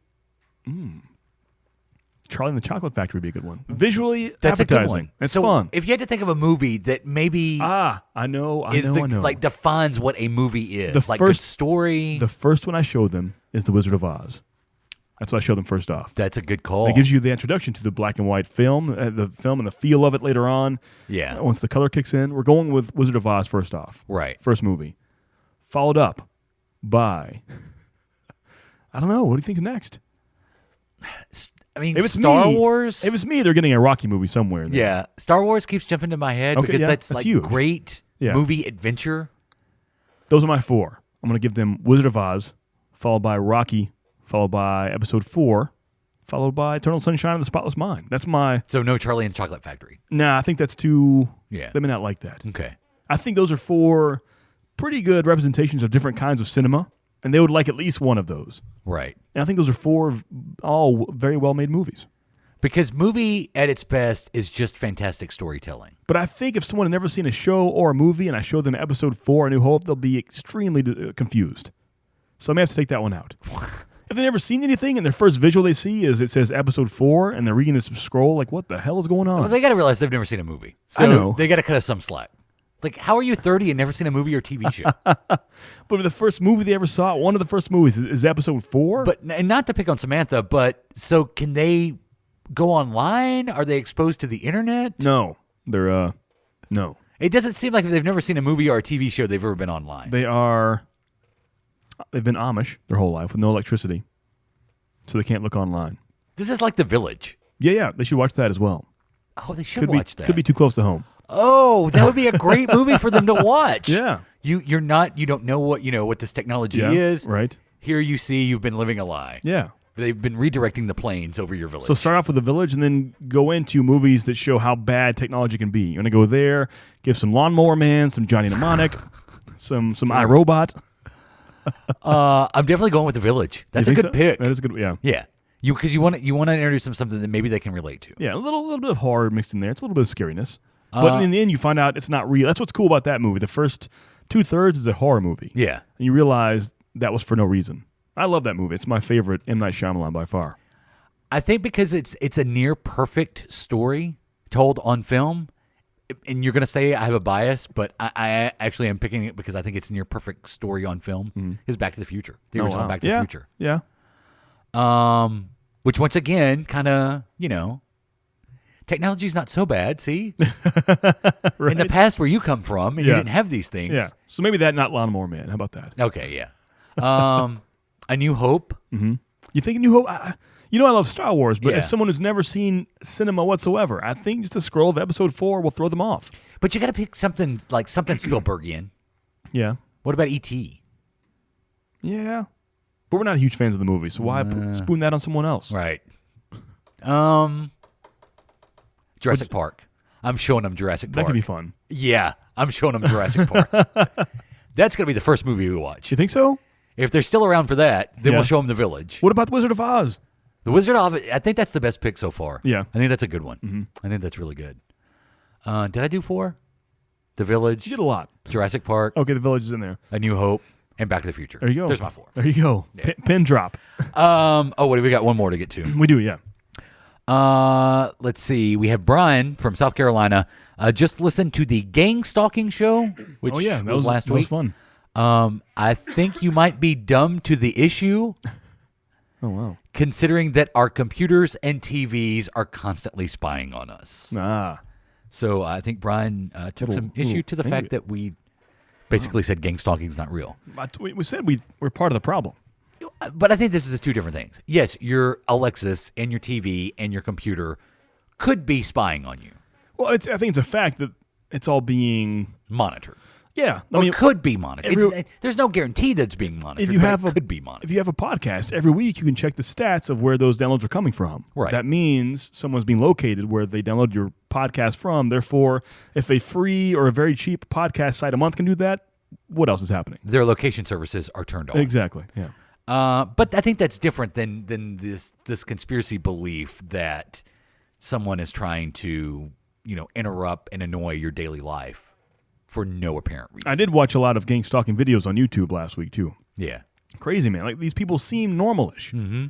Charlie and the Chocolate Factory would be a good one. Visually That's appetizing. a good one. It's so fun. If you had to think of a movie that maybe I know. like defines what a movie is, The like first- good story. The first one I showed them is The Wizard of Oz. That's what I showed them first off. That's a good call. It gives you the introduction to the black and white film, and the feel of it later on. Yeah. Once the color kicks in, we're going with Wizard of Oz first off. Right. First movie. Followed up by, I don't know, what do you think's next? I mean, If it's Star me- Wars. If it's me, they're getting a Rocky movie somewhere. There. Yeah, Star Wars keeps jumping to my head Okay, because yeah, that's that's like huge. great Yeah. movie adventure. Those are my four. I'm going to give them Wizard of Oz, followed by Rocky, followed by Episode 4, followed by Eternal Sunshine of the Spotless Mind. That's my... So no Charlie and the Chocolate Factory. Nah, I think that's too... Yeah. They may not like that. Okay. I think those are four pretty good representations of different kinds of cinema, and they would like at least one of those. Right. And I think those are four all very well-made movies. Because movie at its best is just fantastic storytelling. But I think if someone had never seen a show or a movie and I show them Episode 4, A New Hope, they'll be extremely confused. So I may have to take that one out. If they've never seen anything and their first visual they see is it says Episode 4 and they're reading this scroll, like, what the hell is going on? Well, they got to realize they've never seen a movie. So I know. they got to cut us some slack. Like, how are you 30 and never seen a movie or TV show? But the first movie they ever saw, one of the first movies, is Episode 4? And not to pick on Samantha, but so can they go online? Are they exposed to the internet? No. They're, no. It doesn't seem like if they've never seen a movie or a TV show, they've ever been online. They've been Amish their whole life with no electricity. So they can't look online. This is like The Village. Yeah, they should watch that as well. Oh, they should watch that. Could be too close to home. Oh, that would be a great movie for them to watch. Yeah. You don't know what this technology is. Right. Here you see you've been living a lie. Yeah. They've been redirecting the planes over your village. So start off with The Village and then go into movies that show how bad technology can be. You're going to go there, give some Lawnmower Man, some Johnny Mnemonic, some iRobot. I'm definitely going with The Village. That's a good pick. That is a good, yeah. Yeah. Because you want to introduce them to something that maybe they can relate to. Yeah, a little bit of horror mixed in there. It's a little bit of scariness. But in the end, you find out it's not real. That's what's cool about that movie. The first 2/3 is a horror movie. Yeah. And you realize that was for no reason. I love that movie. It's my favorite M. Night Shyamalan by far. I think because it's a near perfect story told on film, and you're going to say I have a bias, but I actually am picking it because I think it's a near perfect story on film, is Back to the Future. The original Back to the Future. Yeah. Which once again, kind of, technology's not so bad, see? Right. In the past where you come from, and you didn't have these things. Yeah. So maybe that, not Lawnmower Man. How about that? Okay, yeah. A New Hope. Mm-hmm. You think A New Hope? I love Star Wars, but Yeah. as someone who's never seen cinema whatsoever, I think just a scroll of Episode 4 will throw them off. But you got to pick something like something Spielbergian. Yeah. What about E.T.? Yeah. But we're not huge fans of the movie, so why spoon that on someone else? Right. Jurassic Park. I'm showing them Jurassic That Park. could be fun. Yeah, I'm showing them Jurassic Park. That's going to be the first movie we watch. You think so? If they're still around for that, then Yeah. we'll show them The Village. What about The Wizard of Oz? The Wizard of Oz, I think that's the best pick so far. Yeah. I think that's a good one. Mm-hmm. I think that's really good. Did I do 4? The Village, You did a lot. Jurassic Park, Okay, The Village is in there. A New Hope, and Back to the Future. There you go. There's my 4. There you go. Pin drop. We got one more to get to. We do, yeah. Let's see. We have Brian from South Carolina. Just listened to the Gang Stalking show, which That was last that week. was fun. I think you might be dumb to the issue, Oh, wow. considering that our computers and TVs are constantly spying on us. Ah. So I think Brian took some issue to the fact that we basically said gang stalking is not real. But we said we're part of the problem. But I think this is two different things. Yes, your Alexis and your TV and your computer could be spying on you. Well, I think it's a fact that it's all being... Monitored. Yeah. Or could be monitored. There's no guarantee that it's being monitored, if you have it could be monitored. If you have a podcast, every week you can check the stats of where those downloads are coming from. Right. That means someone's being located where they download your podcast from. Therefore, if a free or a very cheap podcast site a month can do that, what else is happening? Their location services are turned on. Exactly, yeah. But I think that's different than this conspiracy belief that someone is trying to, interrupt and annoy your daily life for no apparent reason. I did watch a lot of gang stalking videos on YouTube last week, too. Yeah. Crazy, man. Like, these people seem normalish. Mm-hmm.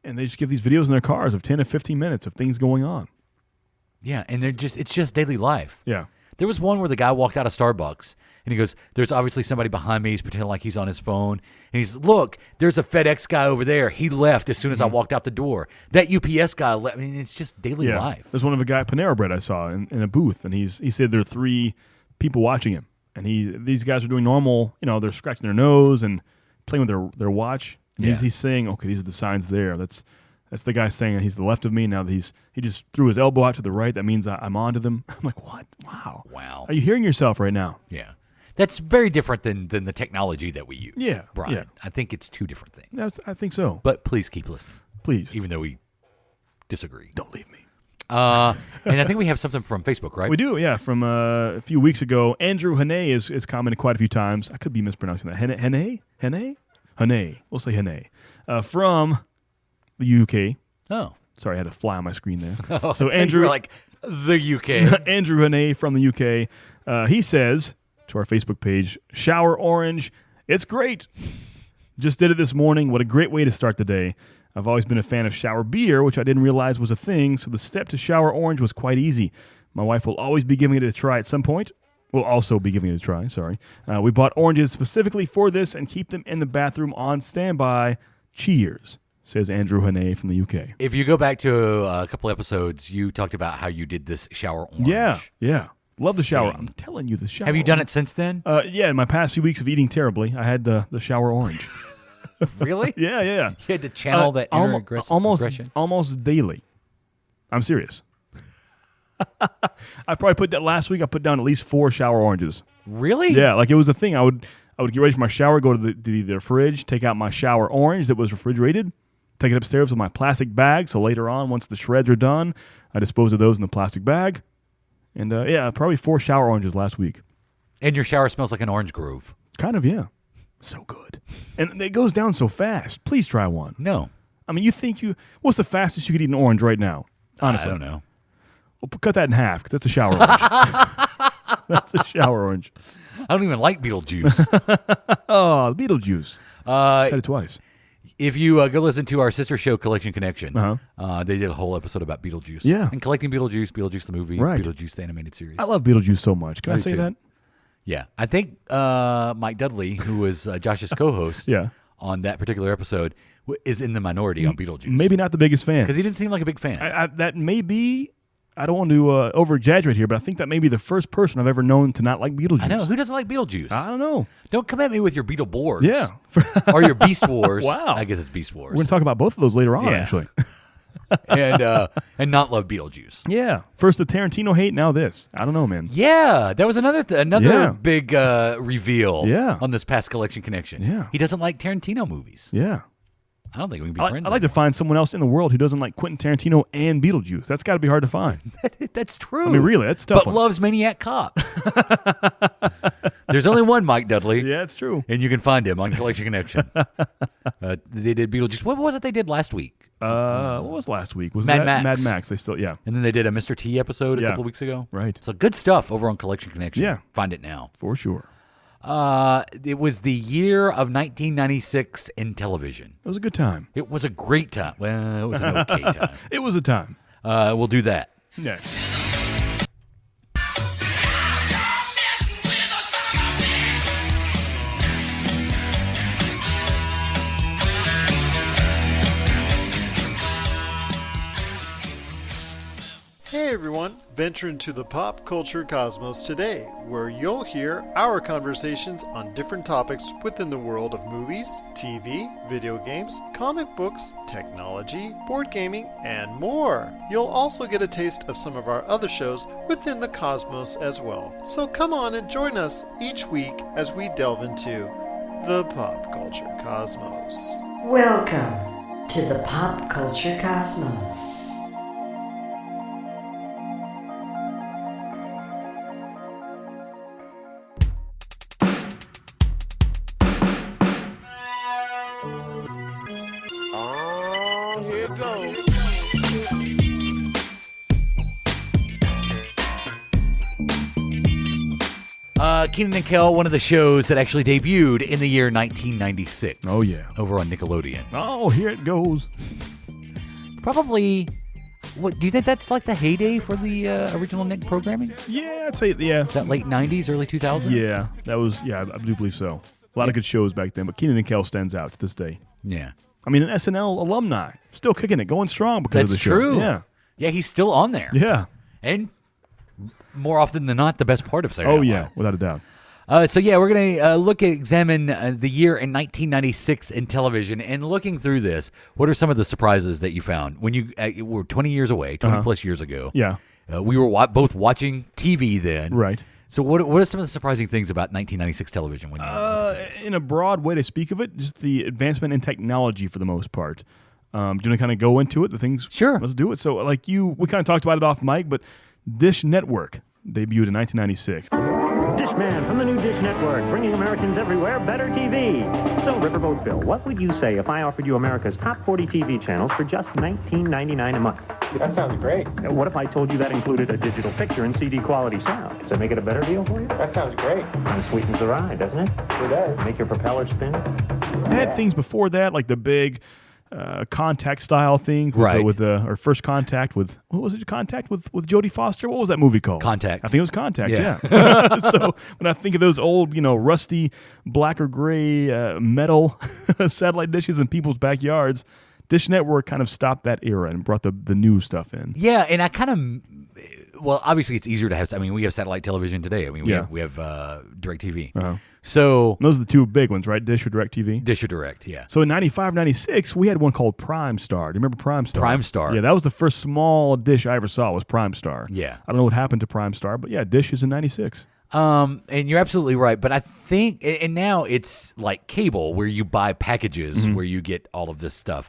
And they just give these videos in their cars of 10 to 15 minutes of things going on. Yeah, and it's just daily life. Yeah. There was one where the guy walked out of Starbucks, and he goes, there's obviously somebody behind me. He's pretending like he's on his phone. And he's, look, there's a FedEx guy over there. He left as soon as I walked out the door. That UPS guy left. I mean, it's just daily life. There's one of a guy at Panera Bread I saw in a booth, and he said there are 3 people watching him. And these guys are doing normal, they're scratching their nose and playing with their watch. And he's saying, okay, these are the signs there. That's the guy saying he's to the left of me. Now that he just threw his elbow out to the right. That means I'm on to them. I'm like, what? Wow. Are you hearing yourself right now? Yeah. That's very different than the technology that we use. Yeah. Brian. Yeah. I think it's 2 different things. I think so. But please keep listening. Please. Even though we disagree. Don't leave me. And I think we have something from Facebook, right? We do, yeah. From a few weeks ago, Andrew Hane is commented quite a few times. I could be mispronouncing that. Hane? We'll say Hane. From the UK. Oh. Sorry, I had a fly on my screen there. Oh, so Andrew, you were like the UK. Andrew Hane from the UK. He says to our Facebook page, shower orange, it's great. Just did it this morning. What a great way to start the day. I've always been a fan of shower beer, which I didn't realize was a thing, so the step to shower orange was quite easy. My wife will always be giving it a try at some point. We'll also be giving it a try, sorry. We bought oranges specifically for this and keep them in the bathroom on standby. Cheers, says Andrew Hane from the UK. If you go back to a couple episodes, you talked about how you did this shower orange. Yeah. Love the shower. thing. I'm telling you, the shower. Have you done it since then? Yeah, in my past few weeks of eating terribly, I had the shower orange. Really? Yeah. You had to channel that inner aggression? Almost daily. I'm serious. I probably put that last week. I put down at least 4 shower oranges. Really? Yeah, like it was a thing. I would get ready for my shower, go to the fridge, take out my shower orange that was refrigerated, take it upstairs with my plastic bag. So later on, once the shreds are done, I dispose of those in the plastic bag. And probably 4 shower oranges last week. And your shower smells like an orange grove. Kind of, yeah. So good. And it goes down so fast. Please try one. No. I mean, what's the fastest you could eat an orange right now? Honestly. I don't know. Well, cut that in half, because that's a shower orange. That's a shower orange. I don't even like Beetlejuice. Oh, Beetlejuice. Said it twice. If you go listen to our sister show, Collection Connection, they did a whole episode about Beetlejuice. Yeah. And collecting Beetlejuice the movie, Right. Beetlejuice the animated series. I love Beetlejuice so much. Can I say too. that? Yeah. I think Mike Dudley, who was Josh's co-host Yeah. on that particular episode, is in the minority on Beetlejuice. Maybe not the biggest fan. Because he didn't seem like a big fan. That may be, I don't want to over-exaggerate here, but I think that may be the first person I've ever known to not like Beetlejuice. I know. Who doesn't like Beetlejuice? I don't know. Don't come at me with your Beetleborgs. Yeah. Or your Beast Wars. Wow. I guess it's Beast Wars. We're going to talk about both of those later on, Yeah. actually. and not love Beetlejuice. Yeah. First the Tarantino hate, now this. I don't know, man. Yeah, that was another Yeah. big reveal Yeah. on this past Collection Connection. Yeah. He doesn't like Tarantino movies. Yeah. I don't think we can be friends. I'd like to find someone else in the world who doesn't like Quentin Tarantino and Beetlejuice. That's got to be hard to find. That's true. I mean, really, that's tough. But loves Maniac Cop. There's only one Mike Dudley. Yeah, it's true. And you can find him on Collection Connection. They did Beetlejuice. What was it they did last week? What was last week? Was Mad that Max. Mad Max? They still, yeah. And then they did a Mr. T episode a Yeah. couple of weeks ago. Right. So good stuff over on Collection Connection. Yeah. Find it now. For sure. It was the year of 1996 in television. It was a good time. It was a great time. Well, it was an okay time. It was a time. We'll do that. Next. Hey everyone, venture into the pop culture cosmos today, where you'll hear our conversations on different topics within the world of movies, TV, video games, comic books, technology, board gaming, and more. You'll also get a taste of some of our other shows within the cosmos as well. So come on and join us each week as we delve into the pop culture cosmos. Welcome to the pop culture cosmos. Kenan and Kel, one of the shows that actually debuted in the year 1996. Oh, yeah. Over on Nickelodeon. Oh, here it goes. Probably, what do you think that's like the heyday for the original Nick programming? Yeah, I'd say, yeah. That late 90s, early 2000s? Yeah, that was, I do believe so. A lot of good shows back then, but Kenan and Kel stands out to this day. Yeah. I mean, an SNL alumni, still kicking it, going strong because of the That's show. true. Yeah. Yeah, he's still on there. Yeah. And more often than not, the best part of Saturday Night Oh, yeah, Live. without a doubt. We're going to examine the year in 1996 in television. And looking through this, what are some of the surprises that you found when you were 20 years away, 20 plus years ago? Yeah. We were both watching TV then. Right. So what are some of the surprising things about 1996 television? When you in a broad way to speak of it, just the advancement in technology for the most part. Do you want to kind of go into it? The things? Sure. Let's do it. So, we kind of talked about it off mic, but Dish Network debuted in 1996. Dishman from the new Dish Network, bringing Americans everywhere better TV. So, Riverboat Bill, what would you say if I offered you America's top 40 TV channels for just $19.99 a month? That sounds great. What if I told you that included a digital picture and CD quality sound? Does that make it a better deal for you? That sounds great. And sweetens the ride, doesn't it? It does. Make your propeller spin. It had things before that, like the big contact style thing, with our first contact with what was it? Contact with Jodie Foster. What was that movie called? Contact. I think it was Contact. Yeah. Yeah. So when I think of those old, rusty black or gray metal satellite dishes in people's backyards, Dish Network kind of stopped that era and brought the new stuff in. Yeah, and I kind of, obviously it's easier to have. I mean, we have satellite television today. I mean, we have DirecTV. Uh-huh. So those are the two big ones, right? Dish or DirecTV? Dish or Direct, yeah. So in 95, 96, we had one called Prime Star. Do you remember Prime Star? Prime Star. Yeah, that was the first small dish I ever saw was Prime Star. Yeah. I don't know what happened to Prime Star, but yeah, Dish is in 96. And you're absolutely right. But I think, and now it's like cable where you buy packages where you get all of this stuff.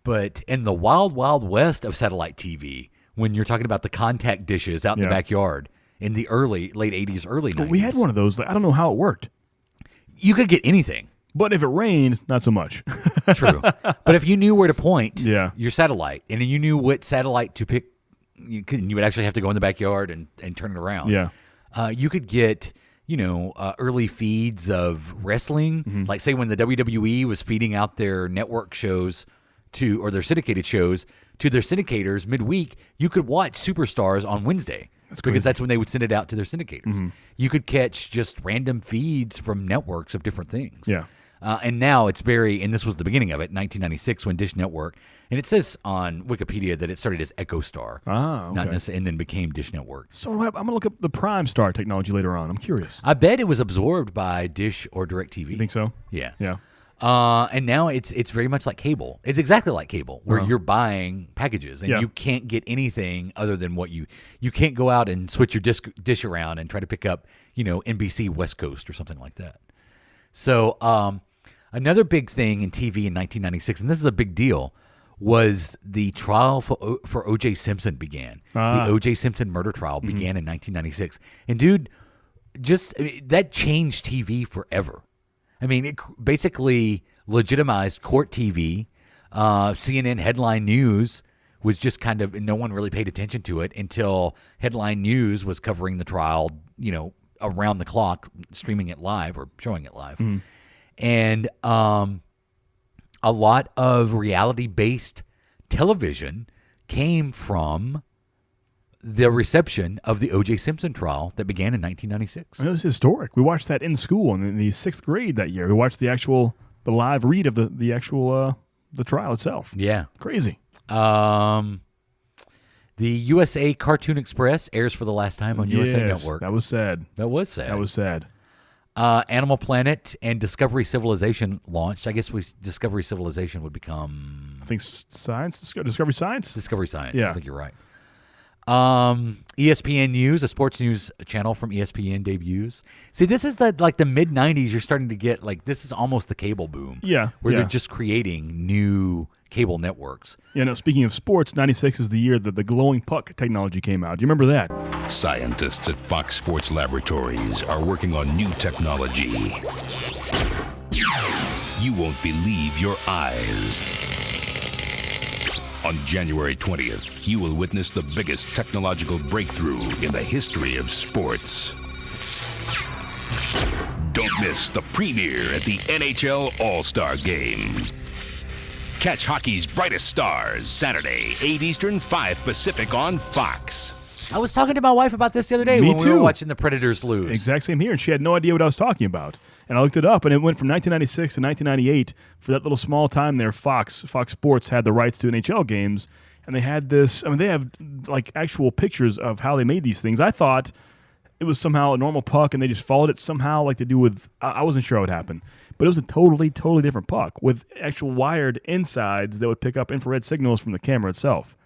But in the wild, wild west of satellite TV, when you're talking about the contact dishes out in the backyard in the late 80s, early 90s. We had one of those. I don't know how it worked. You could get anything. But if it rained, not so much. True. But if you knew where to point your satellite, and you knew what satellite to pick, you would actually have to go in the backyard and turn it around. Yeah. You could get, early feeds of wrestling. Like, say, when the WWE was feeding out their network shows or their syndicated shows to their syndicators midweek, you could watch Superstars on Wednesday. Because that's when they would send it out to their syndicators. You could catch just random feeds from networks of different things. Yeah. And now it's and this was the beginning of it, 1996, when Dish Network, and it says on Wikipedia that it started as EchoStar. Ah, okay. Not necessarily, and then became Dish Network. So I'm going to look up the Prime Star technology later on. I'm curious. I bet it was absorbed by Dish or DirecTV. You think so? Yeah. Yeah. And now it's very much like cable. It's exactly like cable, where you're buying packages and you can't get anything other than what you can't go out and switch your dish around and try to pick up, NBC West Coast or something like that. So another big thing in TV in 1996, and this is a big deal, was the trial for O.J. Simpson began. The O.J. Simpson murder trial began in 1996. And dude, that changed TV forever. I mean, it basically legitimized court TV. CNN headline news was just kind of, no one really paid attention to it until headline news was covering the trial, around the clock, streaming it live or showing it live. And a lot of reality-based television came from the reception of the O.J. Simpson trial that began in 1996. It was historic. We watched that in school in the 6th grade that year. We watched the live read of the actual the trial itself. Yeah. Crazy. The USA Cartoon Express airs for the last time on USA Network. That was sad. That was sad. That was sad. Animal Planet and Discovery Civilization launched. I guess Discovery Civilization would become... I think Discovery Science? Discovery Science. Yeah. I think you're right. ESPN News, a sports news channel from ESPN debuts. See, this is the mid-90s. You're starting to get, this is almost the cable boom. Yeah. Where they're just creating new cable networks. Yeah, no, speaking of sports, 96 is the year that the glowing puck technology came out. Do you remember that? Scientists at Fox Sports Laboratories are working on new technology. You won't believe your eyes. On January 20th, you will witness the biggest technological breakthrough in the history of sports. miss the premiere at the NHL All-Star Game. Catch hockey's brightest stars Saturday, 8 Eastern, 5 Pacific on Fox. I was talking to my wife about this the other day Me when we too. were watching the Predators lose. Exact same here, and she had no idea what I was talking about. And I looked it up, and it went from 1996 to 1998. For that little small time there, Fox Sports had the rights to NHL games, and they had this. I mean, they have like actual pictures of how they made these things. I thought it was somehow a normal puck, and they just followed it somehow like they do with. I wasn't sure what happened, but it was a totally different puck with actual wired insides that would pick up infrared signals from the camera itself.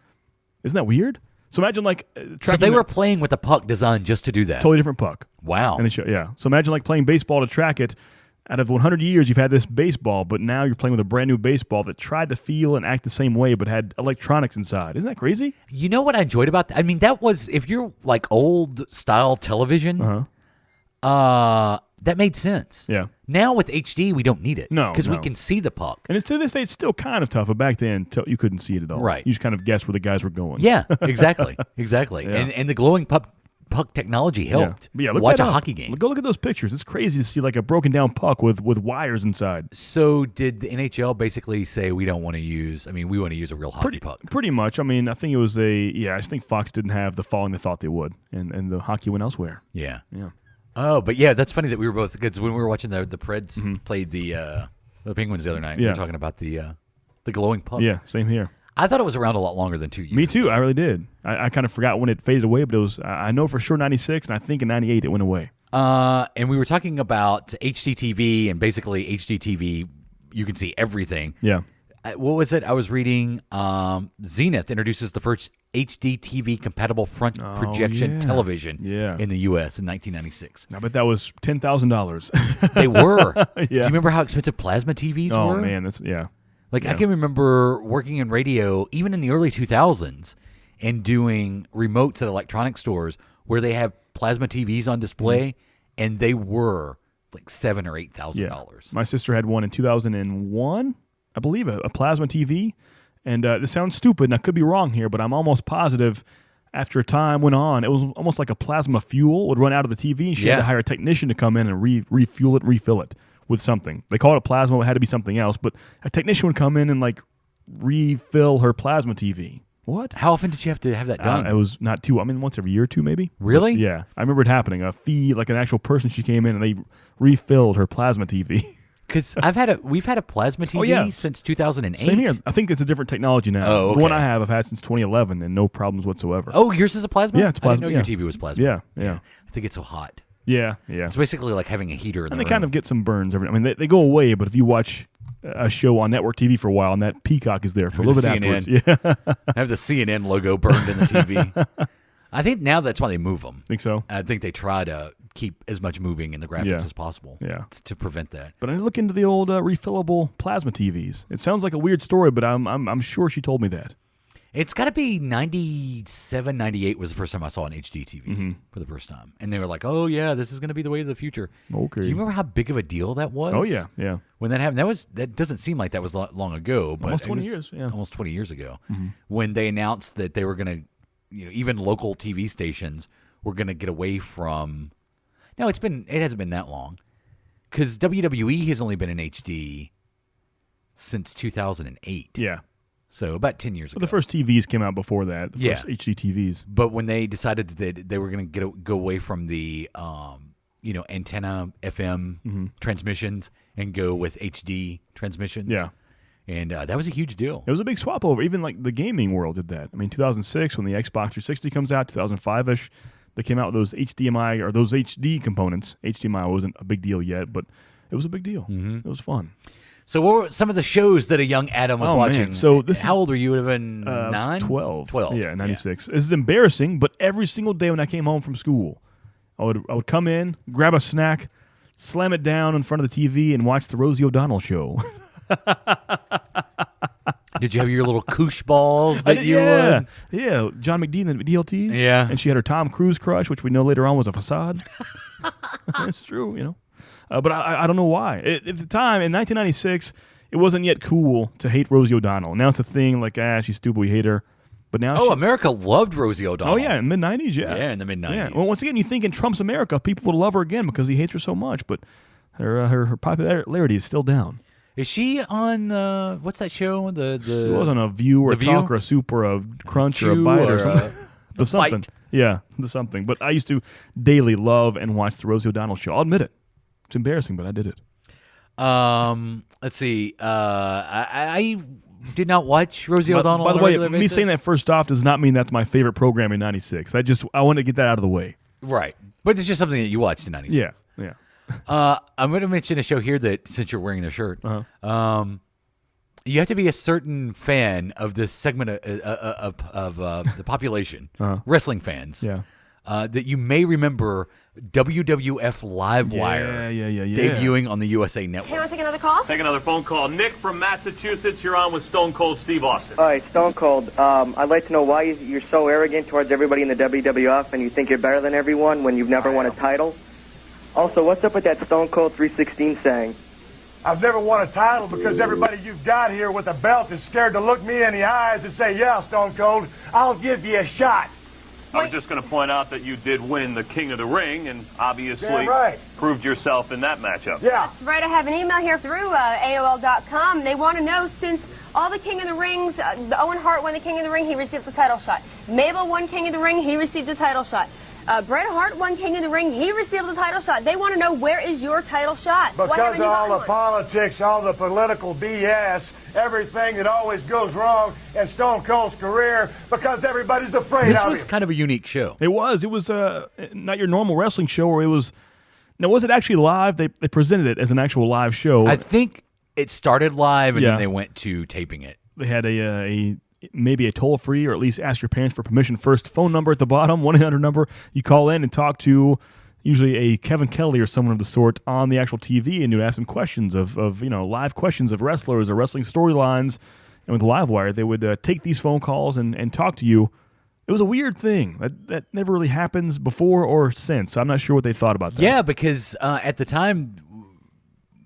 Isn't that weird? So imagine like so they were playing with the puck designed just to do that. Totally different puck. Wow. And yeah. So imagine like playing baseball to track it. Out of 100 years, you've had this baseball, but now you're playing with a brand new baseball that tried to feel and act the same way, but had electronics inside. Isn't that crazy? You know what I enjoyed about that? I mean, that was, if you're like old style television, that made sense. Yeah. Now with HD, we don't need it. No. Because we can see the puck. And it's to this day, it's still kind of tough, but back then, you couldn't see it at all. Right. You just kind of guessed where the guys were going. Yeah, exactly. Exactly. Yeah. And the glowing puck technology helped. Yeah. Look Watch that a up. hockey game. Go look at those pictures. It's crazy to see like a broken down puck with wires inside. So did the NHL basically say we don't want to use, we want to use a real hockey puck? Pretty much. I mean, I think it was I think Fox didn't have the following they thought they would, and the hockey went elsewhere. Yeah. Yeah. Oh, but yeah, that's funny that we were both, because when we were watching the Preds played the Penguins the other night, we were talking about the glowing puck. Yeah, same here. I thought it was around a lot longer than 2 years. Me too. I really did. I kind of forgot when it faded away, but it was. I know for sure 96, and I think in 98 it went away. And we were talking about HDTV, and basically HDTV, you can see everything. Yeah. What was it? I was reading Zenith introduces the first HDTV compatible front projection television in the U.S. in 1996. I bet that was $10,000. They were. Yeah. Do you remember how expensive plasma TVs were? Oh man, that's Like, I can remember working in radio, even in the early 2000s, and doing remotes at electronic stores where they have plasma TVs on display, and they were like $7,000 or $8,000. My sister had one in 2001, I believe, a plasma TV. And this sounds stupid, and I could be wrong here, but I'm almost positive after time went on, it was almost like a plasma fuel would run out of the TV, and she had to hire a technician to come in and refuel it, refill it with something. They called it plasma. It had to be something else, but a technician would come in and like refill her plasma TV. What? How often did you have to have that done? It was not once every year or two, maybe. Really? But, yeah. I remember it happening. Like an actual person, she came in and they refilled her plasma TV. Because we've had a plasma TV since 2008. Same here. I think it's a different technology now. Oh, okay. The one I have, I've had since 2011, and no problems whatsoever. Oh, yours is a plasma? Yeah, it's plasma. I didn't know your TV was plasma. Yeah. I think it's so hot. Yeah. It's basically like having a heater in the And they room. kind of get some burns. They go away, but if you watch a show on network TV for a while, and that peacock is there for a little bit afterwards. Yeah. Have the CNN logo burned in the TV. I think now that's why they move them. Think so? I think they try to keep as much moving in the graphics as possible. Yeah. To prevent that. But I look into the old refillable plasma TVs. It sounds like a weird story, but I'm sure she told me that. It's got to be 97, 98 was the first time I saw an HD TV for the first time. And they were like, oh, yeah, this is going to be the way of the future. Okay. Do you remember how big of a deal that was? Oh, yeah. When that happened, that doesn't seem like that was long ago. But almost 20 years, yeah. Almost 20 years ago. When they announced that they were going to, even local TV stations were going to get away from... No, it hasn't been that long. Because WWE has only been in HD since 2008. Yeah. So about 10 years ago. But the first TVs came out before that. The first HD TVs. But when they decided that they were going to go away from the antenna FM transmissions and go with HD transmissions. Yeah. And that was a huge deal. It was a big swap over. Even like the gaming world did that. 2006 when the Xbox 360 comes out, 2005-ish, they came out with those HDMI or those HD components. HDMI wasn't a big deal yet, but it was a big deal. It was fun. So what were some of the shows that a young Adam was watching? Man. So how old were you? Would have been 9? 12. 12. Yeah, 96. Yeah. This is embarrassing, but every single day when I came home from school, I would come in, grab a snack, slam it down in front of the TV, and watch the Rosie O'Donnell show. Did you have your little koosh balls that Yeah, John McDean and DLT. Yeah. And she had her Tom Cruise crush, which we know later on was a facade. That's true, But I don't know why. At the time, in 1996, it wasn't yet cool to hate Rosie O'Donnell. Now it's a thing, like, she's stupid, we hate her. But now America loved Rosie O'Donnell. Oh, yeah, in the mid-90s, yeah. Yeah, in the mid-90s. Yeah. Well, once again, you think in Trump's America, people would love her again because he hates her so much. But Her popularity is still down. Is she on what's that show? She was on a View or a Talk or a Soup or a Crunch or a Bite or something. The something. Bite. Yeah, the something. But I used to daily love and watch the Rosie O'Donnell show. I'll admit it. It's embarrassing, but I did it. Let's see. I did not watch Rosie O'Donnell. By the on a way, regular me basis. saying that first off does not mean that's my favorite program in '96. I want to get that out of the way. Right. But it's just something that you watched in '96. Yeah. I'm going to mention a show here that, since you're wearing their shirt, you have to be a certain fan of this segment of the population, wrestling fans, that you may remember WWF Livewire debuting on the USA Network. Hey, want to take another call? Take another phone call. Nick from Massachusetts, you're on with Stone Cold Steve Austin. All right, Stone Cold, I'd like to know why you're so arrogant towards everybody in the WWF and you think you're better than everyone when you've never won a title. Also, what's up with that Stone Cold 316 saying? I've never won a title because everybody you've got here with a belt is scared to look me in the eyes and say, yeah, Stone Cold, I'll give you a shot. I was just going to point out that you did win the King of the Ring and obviously proved yourself in that matchup. Yeah. That's right. I have an email here through AOL.com. They want to know, since all the King of the Rings, Owen Hart won the King of the Ring, he received the title shot. Mabel won King of the Ring, he received the title shot. Bret Hart won King of the Ring, he received the title shot. They want to know, where is your title shot? Because of all the politics, all the political BS, everything that always goes wrong in Stone Cold's career, because everybody's afraid of This him. was kind of a unique show. It was. It was not your normal wrestling show where it was. Now, was it actually live? They presented it as an actual live show. I think it started live and then they went to taping it. They had maybe a toll-free, or at least ask your parents for permission first phone number at the bottom, 1-800 number. You call in and talk to usually a Kevin Kelly or someone of the sort on the actual TV, and you'd ask them questions of live questions of wrestlers or wrestling storylines. And with Livewire, they would take these phone calls and talk to you. It was a weird thing. That never really happens before or since. I'm not sure what they thought about that. Yeah, because at the time,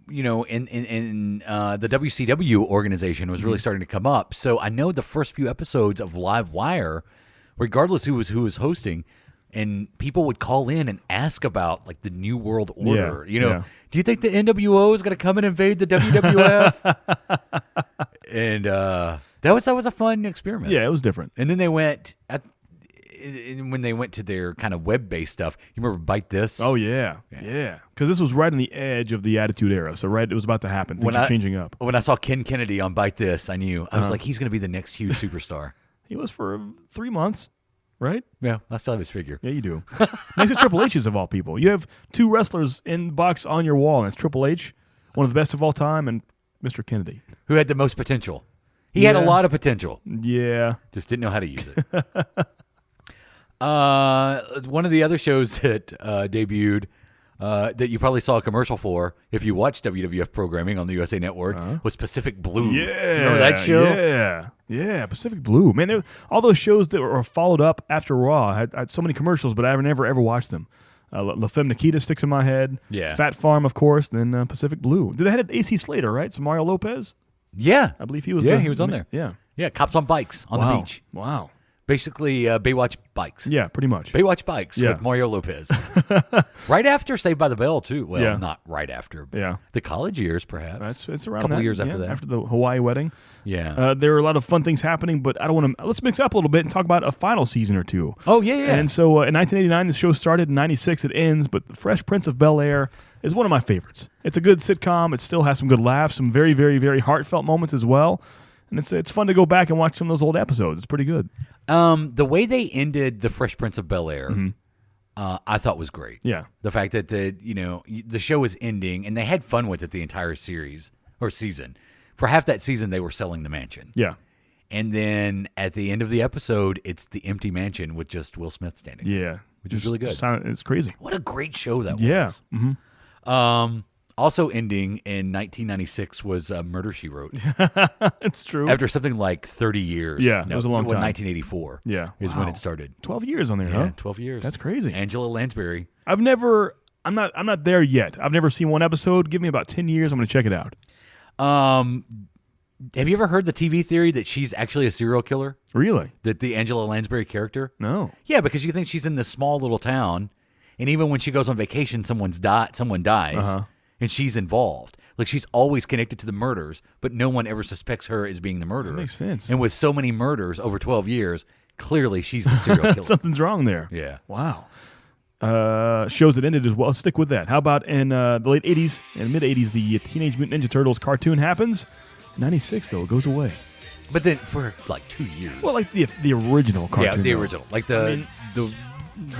in the WCW organization was really starting to come up. So I know the first few episodes of Livewire, regardless who was hosting, and people would call in and ask about like the New World Order. Do you think the NWO is going to come and invade the WWF? And that was a fun experiment. Yeah, it was different. And then they went when they went to their kind of web-based stuff. You remember Bite This? Oh yeah. Because this was right on the edge of the Attitude Era. So it was about to happen. Things were changing up. When I saw Ken Kennedy on Bite This, I knew. I was like, he's going to be the next huge superstar. He was for 3 months. Right? Yeah, I still have his figure. Yeah, you do. Next to Triple H's of all people. You have 2 wrestlers in the box on your wall, and it's Triple H, one of the best of all time, and Mr. Kennedy. Who had the most potential. He had a lot of potential. Yeah. Just didn't know how to use it. One of the other shows that debuted that you probably saw a commercial for if you watched WWF programming on the USA Network was Pacific Blue. Yeah. Do you remember that show? Yeah, Pacific Blue. Man, all those shows that were followed up after Raw had so many commercials, but I never ever watched them. La Femme Nikita sticks in my head. Yeah. Fat Farm, of course, then Pacific Blue. Did they had AC Slater, right? So Mario Lopez? Yeah. I believe he was he was on there. Yeah. Yeah, cops on bikes on the beach. Wow. Basically, Baywatch bikes. Yeah, pretty much. Baywatch bikes with Mario Lopez. Right after Saved by the Bell, too. Well, not right after. But the college years, perhaps. It's around a couple years after that. After the Hawaii wedding. Yeah. There were a lot of fun things happening, but I don't want to. Let's mix up a little bit and talk about a final season or two. Oh, yeah. And so in 1989, the show started. In 96, it ends. But The Fresh Prince of Bel-Air is one of my favorites. It's a good sitcom. It still has some good laughs, some very, very, very heartfelt moments as well. And it's fun to go back and watch some of those old episodes. It's pretty good. The way they ended The Fresh Prince of Bel-Air, I thought was great. Yeah. The fact that the show was ending and they had fun with it the entire series or season. For half that season, they were selling the mansion. Yeah. And then at the end of the episode, it's the empty mansion with just Will Smith standing. Yeah. Which is really good. It's crazy. What a great show that was. Yeah. Mm-hmm. Also ending in 1996 was Murder, She Wrote. It's true. After something like 30 years. Yeah, it was a long time. 1984 is when it started. 12 years on there, Yeah, huh? 12 years. That's crazy. Angela Lansbury. I'm not there yet. I've never seen one episode. Give me about 10 years. I'm going to check it out. Have you ever heard the TV theory that she's actually a serial killer? Really? That the Angela Lansbury character? No. Yeah, because you think she's in this small little town, and even when she goes on vacation, someone dies. and she's involved. Like, she's always connected to the murders, but no one ever suspects her as being the murderer. That makes sense. And with so many murders over 12 years, clearly she's the serial killer. Something's wrong there. Yeah. Wow. Shows that ended as well. Let's stick with that. How about in the late 80s and mid-80s, the Teenage Mutant Ninja Turtles cartoon happens? 96, though. It goes away. But then for like 2 years. Well, like the original cartoon. Yeah, the original. Like the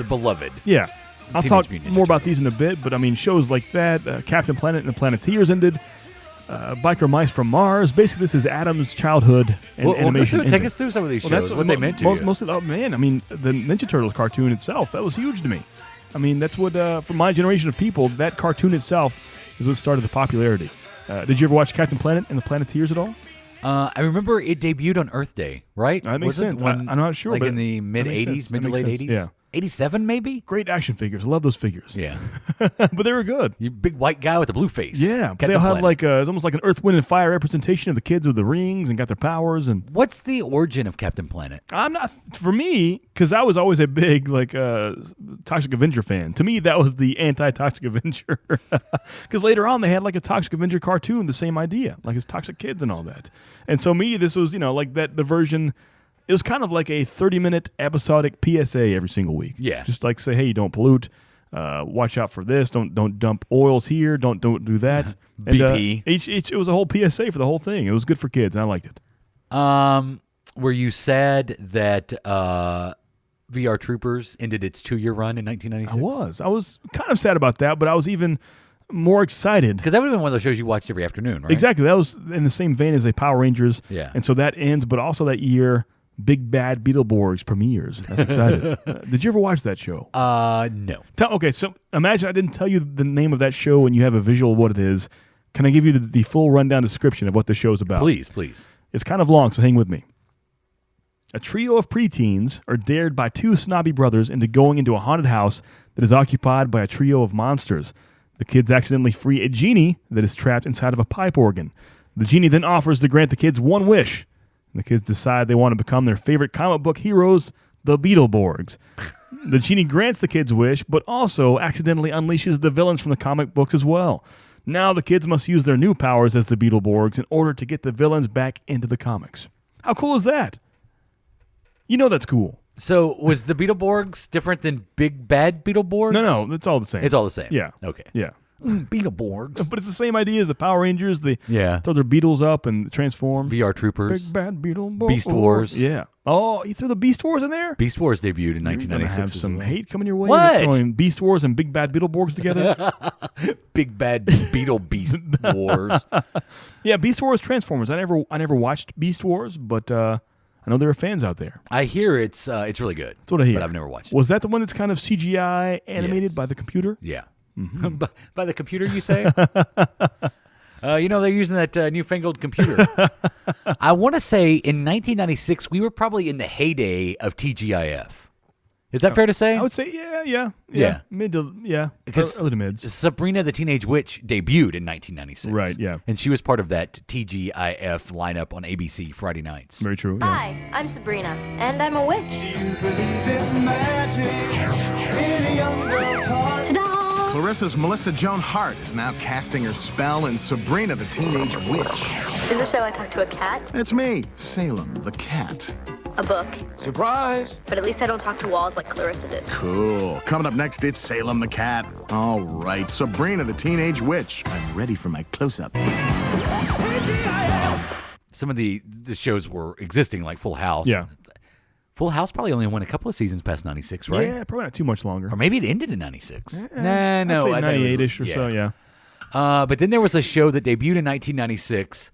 beloved. Yeah. I'll Teenage talk Mutant Ninja more about these in a bit, but I mean, shows like that, Captain Planet and the Planeteers ended, Biker Mice from Mars. Basically, this is Adam's childhood and animation. Take us through some of these shows. What they meant to you. Most of the, man, I mean, the Ninja Turtles cartoon itself, that was huge to me. I mean, that's what, for my generation of people, that cartoon itself is what started the popularity. Did you ever watch Captain Planet and the Planeteers at all? I remember it debuted on Earth Day, right? That makes sense. I'm not sure. Like but in the mid-'80s, mid to late 80s? Yeah. 87 maybe? Great action figures. Love those figures. Yeah. But they were good. You big white guy with a blue face. Yeah. But they all have like it's almost like an Earth, Wind, and Fire representation of the kids with the rings and got their powers. And what's the origin of Captain Planet? I'm not, for me, because I was always a big like Toxic Avenger fan. To me, that was the anti-Toxic Avenger. Because later on, they had like a Toxic Avenger cartoon, the same idea, like his toxic kids and all that. And so me, this was, like that, the version. It was kind of like a 30-minute episodic PSA every single week. Yeah. Just like say, hey, don't pollute. Watch out for this. Don't dump oils here. Don't do that. BP. And, it was a whole PSA for the whole thing. It was good for kids, and I liked it. Were you sad that VR Troopers ended its 2-year run in 1996? I was kind of sad about that, but I was even more excited. Because that would have been one of those shows you watched every afternoon, right? Exactly. That was in the same vein as a Power Rangers. Yeah. And so that ends, but also that year, Big Bad Beetleborgs premieres. That's excited. Did you ever watch that show? No. Okay, so imagine I didn't tell you the name of that show and you have a visual of what it is. Can I give you the full rundown description of what the show's about? Please. It's kind of long, so hang with me. A trio of preteens are dared by two snobby brothers into going into a haunted house that is occupied by a trio of monsters. The kids accidentally free a genie that is trapped inside of a pipe organ. The genie then offers to grant the kids one wish. And the kids decide they want to become their favorite comic book heroes, the Beetleborgs. The genie grants the kids' wish, but also accidentally unleashes the villains from the comic books as well. Now the kids must use their new powers as the Beetleborgs in order to get the villains back into the comics. How cool is that? You know that's cool. So was the Beetleborgs different than Big Bad Beetleborgs? No, it's all the same. It's all the same. Yeah. Okay. Yeah. Beetleborgs. But it's the same idea as the Power Rangers. They throw their beetles up and transform. VR Troopers. Big Bad Beetleborgs. Beast Wars. Yeah. Oh, you threw the Beast Wars in there? Beast Wars debuted in 1996. You're gonna have some hate coming your way. What? You're throwing Beast Wars and Big Bad Beetleborgs together? Big Bad Beetle Beast Wars. Yeah, Beast Wars Transformers. I never watched Beast Wars, but I know there are fans out there. I hear it's really good. That's what I hear. But I've never watched it. Was that the one that's kind of CGI animated by the computer? Yeah. Mm-hmm. By the computer, you say? They're using that newfangled computer. I want to say in 1996, we were probably in the heyday of TGIF. Is that fair to say? I would say, yeah. Mid to, early to mids. Sabrina the Teenage Witch debuted in 1996. Right, yeah. And she was part of that TGIF lineup on ABC Friday nights. Very true. Yeah. Hi, I'm Sabrina, and I'm a witch. Do you believe in magic in a young girl's heart? Ta-da! Clarissa's Melissa Joan Hart is now casting her spell in Sabrina the Teenage Witch. In the show, I talk to a cat. It's me, Salem the cat. A book. Surprise! But at least I don't talk to walls like Clarissa did. Cool. Coming up next, it's Salem the cat. All right, Sabrina the Teenage Witch. I'm ready for my close-up. Some of the shows were existing, like Full House. Yeah. Full House probably only went a couple of seasons past 96, right? Yeah, probably not too much longer. Or maybe it ended in 96. No. I I'd say thought it 98-ish or so, yeah. But then there was a show that debuted in 1996,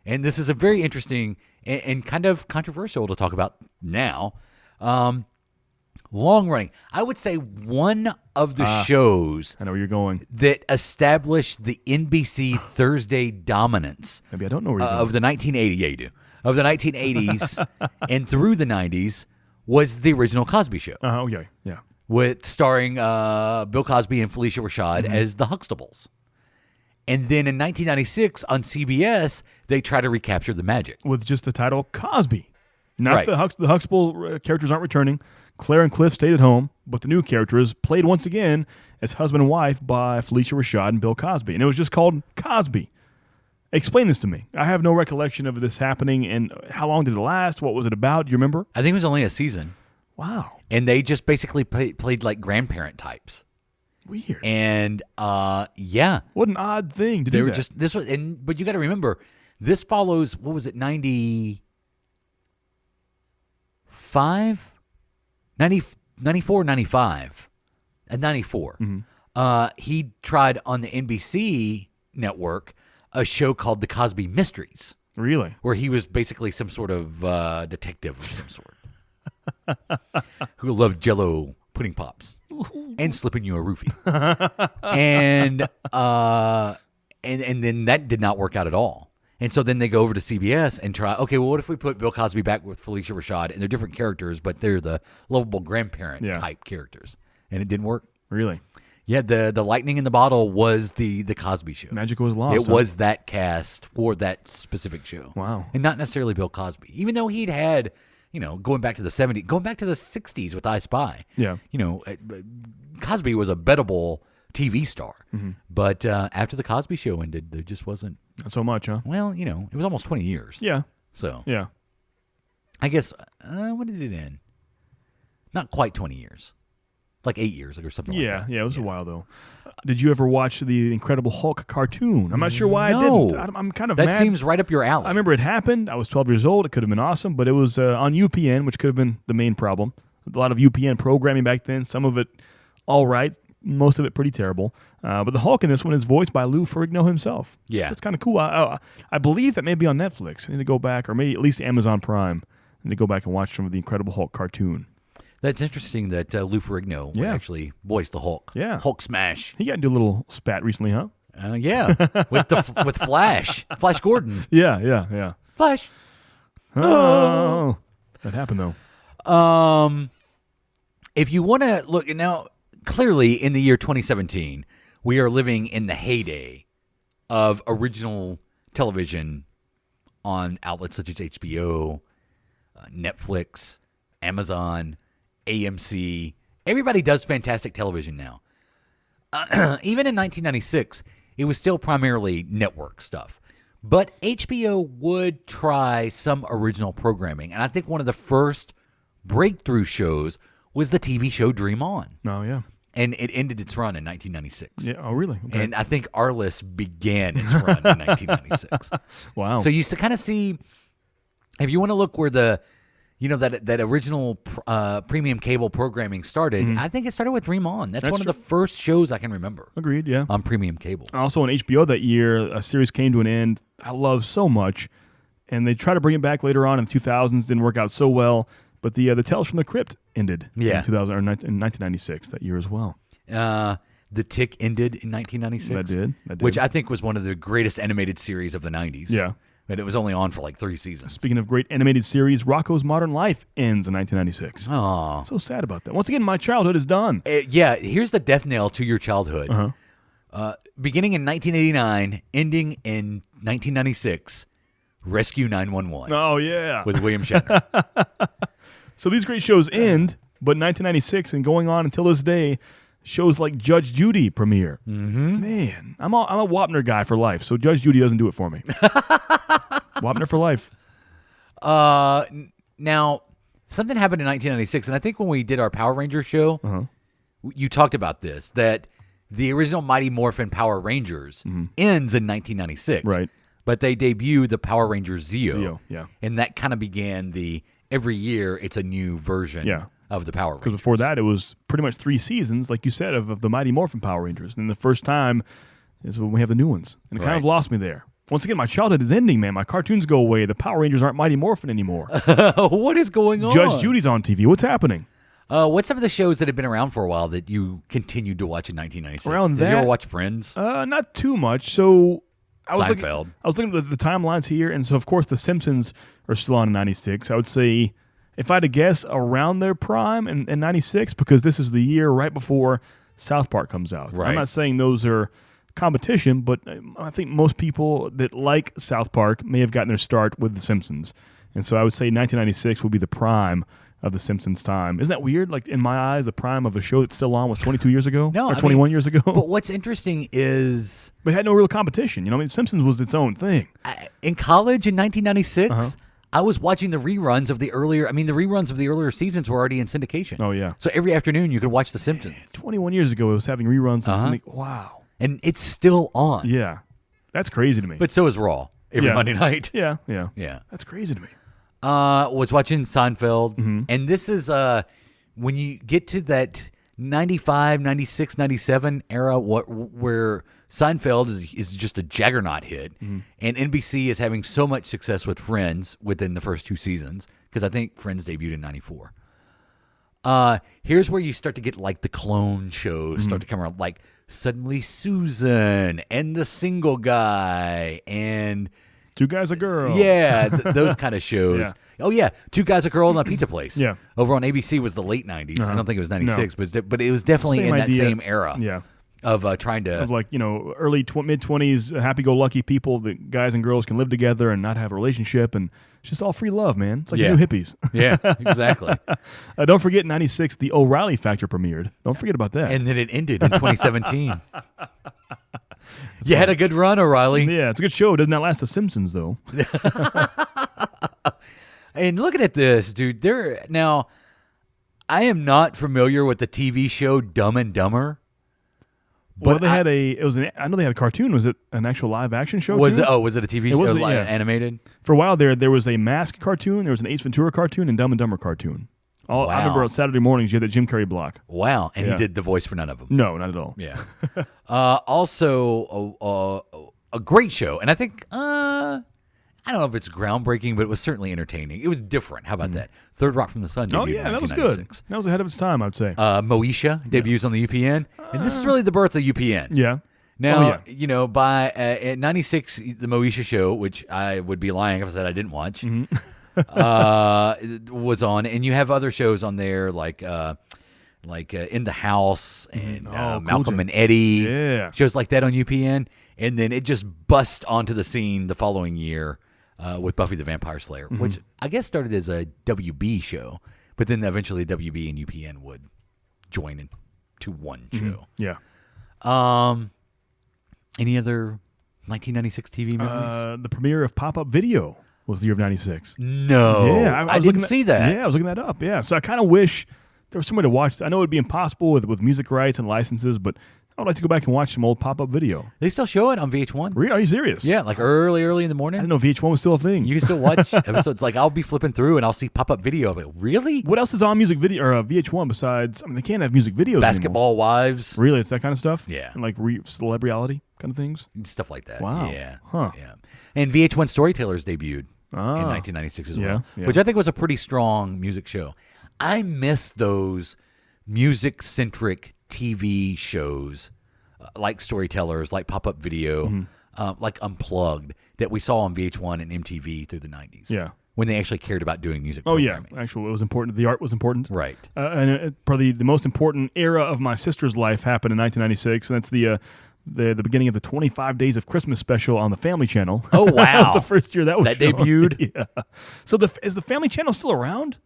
and this is a very interesting and kind of controversial to talk about now. Long running. I would say one of the shows I know where you're going that established the NBC Thursday dominance. Maybe I don't know where you're going. Of the 1980s. Yeah, you do. Of the 1980s and through the 90s was the original Cosby Show. Okay, yeah. With starring Bill Cosby and Felicia Rashad as the Huxtables. And then in 1996 on CBS, they try to recapture the magic. With just the title Cosby. Not Right. the Huxtable characters aren't returning. Claire and Cliff stayed at home. but the new characters played once again as husband and wife by Felicia Rashad and Bill Cosby. And it was just called Cosby. Explain this to me. I have no recollection of this happening, and how long did it last? What was it about? Do you remember? I think it was only a season. Wow. And they just basically played like grandparent types. Weird. And yeah. What an odd thing to they do were that. just this was but you got to remember, this follows, what was it, 95? 94, 95. At 94. He tried on the NBC network a show called The Cosby Mysteries. Really? Where he was basically some sort of detective of some sort. Who loved Jell-O pudding pops and slipping you a roofie. and then that did not work out at all. And so then they go over to CBS and try, okay, well, what if we put Bill Cosby back with Felicia Rashad, and they're different characters, but they're the lovable grandparent type characters. And it didn't work. Really? Yeah, the lightning in the bottle was the Cosby Show. Magic was lost. It was that cast for that specific show. Wow. And not necessarily Bill Cosby. Even though he'd had, going back to the 70s, going back to the 60s with I Spy. Yeah. Cosby was a bettable TV star. But after the Cosby Show ended, there just wasn't. Not so much, huh? Well, it was almost 20 years. Yeah. So. Yeah. I guess, when did it end? Not quite 20 years. Like 8 years or something like that. Yeah, it was a while, though. Did you ever watch the Incredible Hulk cartoon? I'm not sure why I didn't. I'm kind of mad. That seems right up your alley. I remember it happened. I was 12 years old. It could have been awesome, but it was on UPN, which could have been the main problem. A lot of UPN programming back then. Some of it all right. Most of it pretty terrible. But the Hulk in this one is voiced by Lou Ferrigno himself. Yeah. That's kind of cool. I believe that may be on Netflix. I need to go back, or maybe at least Amazon Prime. I need to go back and watch some of the Incredible Hulk cartoon. That's interesting that Lou Ferrigno would actually voice the Hulk. Yeah. Hulk smash. He got into a little spat recently, huh? Yeah. with Flash. Flash Gordon. Yeah. Flash. Oh. That happened, though. If you want to look, now, clearly in the year 2017, we are living in the heyday of original television on outlets such as HBO, Netflix, Amazon, AMC. Everybody does fantastic television now. Even in 1996, it was still primarily network stuff. But HBO would try some original programming. And I think one of the first breakthrough shows was the TV show Dream On. Oh, yeah. And it ended its run in 1996. Yeah. Oh, really? Okay. And I think Arliss began its run in 1996. Wow. So you kind of see, if you want to look where the, that original premium cable programming started, I think it started with Dream On. That's one of the first shows I can remember. Agreed, yeah. On premium cable. Also on HBO that year, a series came to an end I love so much, and they tried to bring it back later on in the 2000s. Didn't work out so well, but the Tales from the Crypt ended in 1996, that year as well. The Tick ended in 1996. That did. Which I think was one of the greatest animated series of the 90s. Yeah. But it was only on for like 3 seasons. Speaking of great animated series, Rocko's Modern Life ends in 1996. Oh, so sad about that. Once again, my childhood is done. Here's the death nail to your childhood. Beginning in 1989, ending in 1996, Rescue 911. Oh, yeah. With William Shatner. So these great shows end, but 1996 and going on until this day, shows like Judge Judy premiere. Mm-hmm. Man, I'm a Wapner guy for life, so Judge Judy doesn't do it for me. Wapner for life. Now, something happened in 1996, and I think when we did our Power Rangers show, you talked about this, that the original Mighty Morphin Power Rangers ends in 1996. Right. But they debuted the Power Rangers Zeo. Yeah. And that kind of began every year it's a new version of the Power Rangers. Because before that, it was pretty much 3 seasons, like you said, of the Mighty Morphin Power Rangers. And the first time is when we have the new ones. And it kind of lost me there. Once again, my childhood is ending, man. My cartoons go away. The Power Rangers aren't Mighty Morphin anymore. What is going on? Judge Judy's on TV. What's happening? What's some of the shows that have been around for a while that you continued to watch in 1996? Did you ever watch Friends? Not too much. So I was Seinfeld. looking at the timelines here, and so of course The Simpsons are still on in 96. I would say, if I had to guess, around their prime in 96, because this is the year right before South Park comes out. Right. I'm not saying those are competition, but I think most people that like South Park may have gotten their start with The Simpsons. And so I would say 1996 would be the prime of the Simpsons time. Isn't that weird? Like, in my eyes, the prime of a show that's still on was 22 years ago? No, or 21 years ago? But what's interesting is... But it had no real competition. You know, I mean, Simpsons was its own thing. In college in 1996, I was watching the reruns of the earlier... I mean, the reruns of the earlier seasons were already in syndication. Oh, yeah. So every afternoon, you could watch The Simpsons. 21 years ago, it was having reruns. Wow. And it's still on. Yeah. That's crazy to me. But so is Raw every Monday night. Yeah. Yeah. That's crazy to me. Was watching Seinfeld. And this is when you get to that 95, 96, 97 era where Seinfeld is just a juggernaut hit. And NBC is having so much success with Friends within the first 2 seasons, because I think Friends debuted in 94. Here's where you start to get like the clone shows start to come around, like Suddenly Susan and The Single Guy and... Two Guys, a Girl. Yeah, those kind of shows. Yeah. Oh, yeah. Two Guys, a Girl, and a Pizza Place. Yeah. Over on ABC was the late 90s. I don't think it was 96, but it was definitely Same in idea. that same era. Yeah. Of trying to... Of like, early mid-20s, happy-go-lucky people, that guys and girls can live together and not have a relationship, and it's just all free love, man. It's like the new hippies. Yeah, exactly. Don't forget, 96, the O'Reilly Factor premiered. Don't forget about that. And then it ended in 2017. You had a good run, O'Reilly. Yeah, it's a good show. It does not last The Simpsons, though. And looking at this, dude, now, I am not familiar with the TV show Dumb and Dumber. But they had I know they had a cartoon. Was it an actual live action show? Was it a TV show? Animated? For a while there was a Mask cartoon, there was an Ace Ventura cartoon, and Dumb and Dumber cartoon. Wow. I remember on Saturday mornings you had that Jim Carrey block. Wow, and he did the voice for none of them. No, not at all. Yeah. Also, a great show, and I think I don't know if it's groundbreaking, but it was certainly entertaining. It was different. How about that? Third Rock from the Sun. Oh yeah, that was good. That was ahead of its time, I would say. Moesha debuts on the UPN, and this is really the birth of UPN. Yeah. Now, by at 96, the Moesha show, which I would be lying if I said I didn't watch, was on, and you have other shows on there like In the House and Malcolm and Eddie, shows like that on UPN, and then it just bust onto the scene the following year with Buffy the Vampire Slayer, which I guess started as a WB show, but then eventually WB and UPN would join into one show. Yeah. Any other 1996 TV memories? The premiere of Pop-Up Video was the year of 96. No. Yeah, I didn't see that. Yeah, I was looking that up. Yeah, so I kind of wish there was somewhere to watch. I know it would be impossible with music rights and licenses, but I would like to go back and watch some old Pop-Up Video. They still show it on VH1. Really? Are you serious? Yeah, like early in the morning. I didn't know VH1 was still a thing. You can still watch episodes. Like I'll be flipping through and I'll see Pop-Up Video. I'm like, really? What else is on music video or VH1 besides? I mean, they can't have music videos Basketball anymore. Wives. Really, it's that kind of stuff. Yeah, and like celebrity reality kind of things, stuff like that. Wow. Yeah. Huh. Yeah. And VH1 Storytellers debuted in 1996 as well, yeah. which I think was a pretty strong music show. I miss those music-centric TV shows. Like Storytellers, like Pop-Up Video, like Unplugged, that we saw on VH1 and MTV through the 90s. Yeah. When they actually cared about doing music programming. Yeah. Actually, it was important. The art was important. Right. And probably the most important era of my sister's life happened in 1996, and that's the beginning of the 25 Days of Christmas special on the Family Channel. Oh, wow. That was the first year that was shown. Debuted? Yeah. So is the Family Channel still around?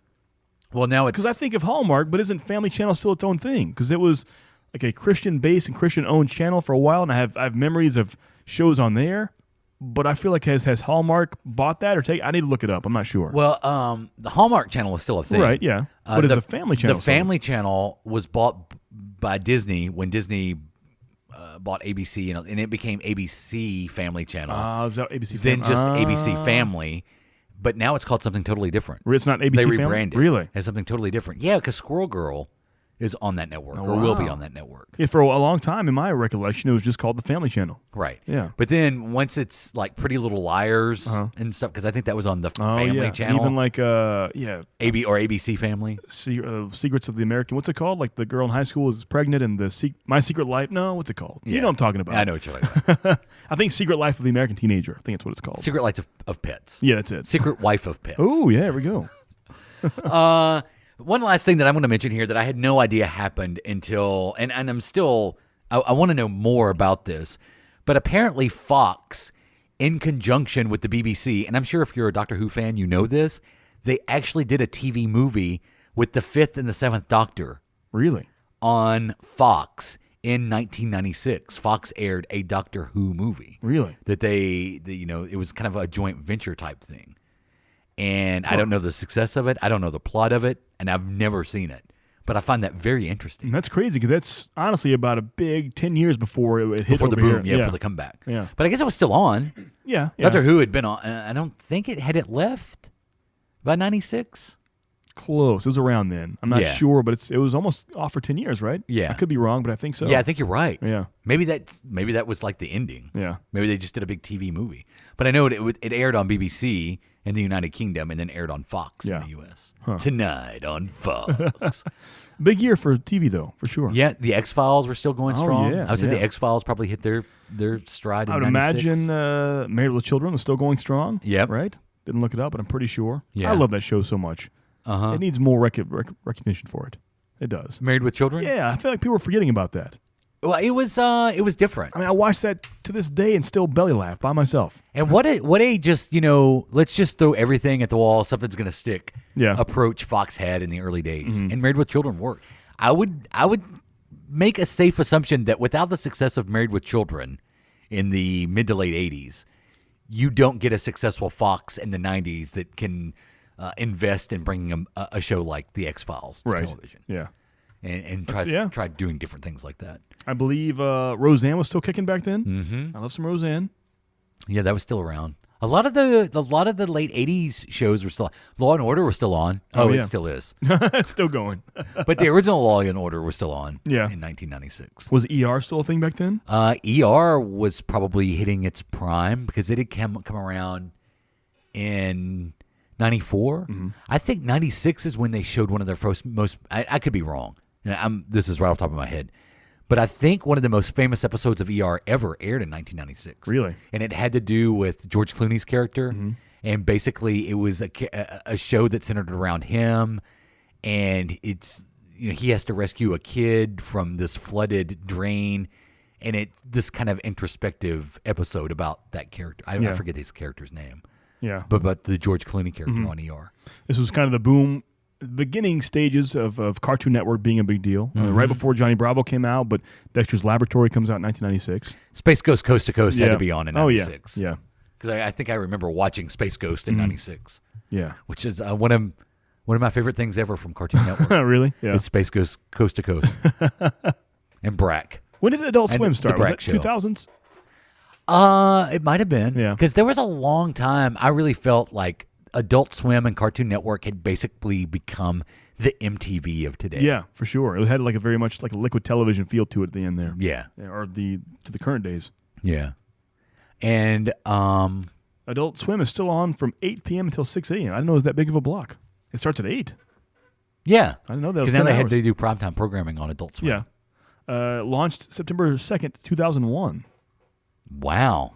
Well, now it's... Because I think of Hallmark, but isn't Family Channel still its own thing? Because it was like a Christian-based and Christian-owned channel for a while, and I have memories of shows on there. But I feel like has Hallmark bought that or take? I need to look it up. I'm not sure. Well, the Hallmark Channel is still a thing, right? Yeah. But is the Family Channel? The Family Channel was bought by Disney when Disney bought ABC, and it became ABC Family Channel. Is that ABC? Then just ABC Family. But now it's called something totally different. It's not ABC They Family? rebranded. Really? As something totally different. Yeah, because Squirrel Girl is on that network, or will be on that network. Yeah, for a long time, in my recollection, it was just called the Family Channel. Right. Yeah. But then once it's like Pretty Little Liars and stuff, because I think that was on the Family Channel. And even like, ABC Family. Secrets of the American. What's it called? Like the girl in high school is pregnant and My Secret Life. No, what's it called? Yeah. You know what I'm talking about. I know what you're talking about. I think Secret Life of the American Teenager. I think that's what it's called. Secret Life of Pets. Yeah, that's it. Secret Wife of Pets. Oh, yeah, there we go. One last thing that I'm going to mention here that I had no idea happened until, and I'm still, I want to know more about this, but apparently Fox, in conjunction with the BBC, and I'm sure if you're a Doctor Who fan, you know this, they actually did a TV movie with the 5th and the 7th Doctor. Really? On Fox in 1996. Fox aired a Doctor Who movie. Really? That it was kind of a joint venture type thing. And I don't know the success of it. I don't know the plot of it. And I've never seen it. But I find that very interesting. And that's crazy because that's honestly about a big 10 years before it hit before the over boom, here. before the comeback. Yeah. But I guess it was still on. Yeah. Doctor Who had been on. I don't think it had left by 96. Close. It was around then. I'm not sure, but it was almost off for 10 years, right? Yeah. I could be wrong, but I think so. Yeah, I think you're right. Yeah. Maybe that was like the ending. Yeah. Maybe they just did a big TV movie. But I know it aired on BBC in the United Kingdom and then aired on Fox in the U.S. Huh. Tonight on Fox. Big year for TV, though, for sure. Yeah, the X-Files were still going strong. Yeah, I would say the X-Files probably hit their stride in 96. I would imagine Married with Children was still going strong. Yep. Right? Didn't look it up, but I'm pretty sure. Yeah. I love that show so much. Uh-huh. It needs more recognition for it. It does. Married with Children? Yeah, I feel like people are forgetting about that. Well, it was different. I mean, I watch that to this day and still belly laugh by myself. And what a just, let's just throw everything at the wall, something's going to stick approach Fox had in the early days. Mm-hmm. And Married with Children worked. I would make a safe assumption that without the success of Married with Children in the mid to late 80s, you don't get a successful Fox in the 90s that can invest in bringing a show like The X-Files to television. Yeah. And try doing different things like that. I believe Roseanne was still kicking back then. Mm-hmm. I love some Roseanne. Yeah, that was still around. A lot of the late 80s shows were still. Law and Order was still on. It still is. It's still going. But the original Law and Order was still on. Yeah. In 1996. Was ER still a thing back then? ER was probably hitting its prime because it had come around in 94. Mm-hmm. I think 96 is when they showed one of their most. I could be wrong. This is right off the top of my head. But I think one of the most famous episodes of ER ever aired in 1996. Really? And it had to do with George Clooney's character. Mm-hmm. And basically, it was a show that centered around him. And it's he has to rescue a kid from this flooded drain. And this kind of introspective episode about that character. I forget his character's name. Yeah. But the George Clooney character on ER. This was kind of the beginning stages of Cartoon Network being a big deal. Mm-hmm. Right before Johnny Bravo came out, but Dexter's Laboratory comes out in 1996. Space Ghost Coast to Coast had to be on in 96. Yeah. Because I think I remember watching Space Ghost in 96. Yeah. Which is one of my favorite things ever from Cartoon Network. Really? Yeah. It's Space Ghost Coast to Coast. And Brack. When did Adult Swim start? Was that Show. 2000s? It might have been. Yeah. Because there was a long time I really felt like Adult Swim and Cartoon Network had basically become the MTV of today. Yeah, for sure. It had like a very much like a liquid television feel to it at the end there. Yeah. Or to the current days. Yeah. And Adult Swim is still on from 8 p.m. until 6 a.m. I didn't know it was that big of a block. It starts at 8. Yeah. I didn't know that was 10 because now they hours. had to do primetime programming on Adult Swim. Yeah. Launched September 2nd, 2001. Wow.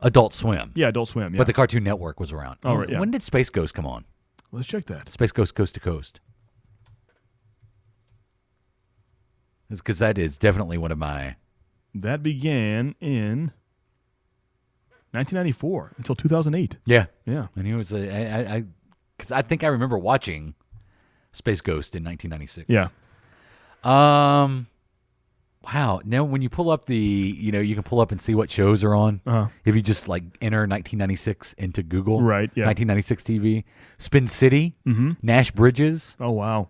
Adult Swim. Yeah, Adult Swim. Yeah. But the Cartoon Network was around. Oh, right, yeah. When did Space Ghost come on? Let's check that. Space Ghost Coast to Coast. Because that is definitely one of my... That began in 1994 until 2008. Yeah. Yeah. And he was... Because I think I remember watching Space Ghost in 1996. Yeah. Wow. Now, when you pull up you can pull up and see what shows are on. Uh-huh. If you just enter 1996 into Google. Right, yeah. 1996 TV. Spin City. Mm-hmm. Nash Bridges. Oh, wow.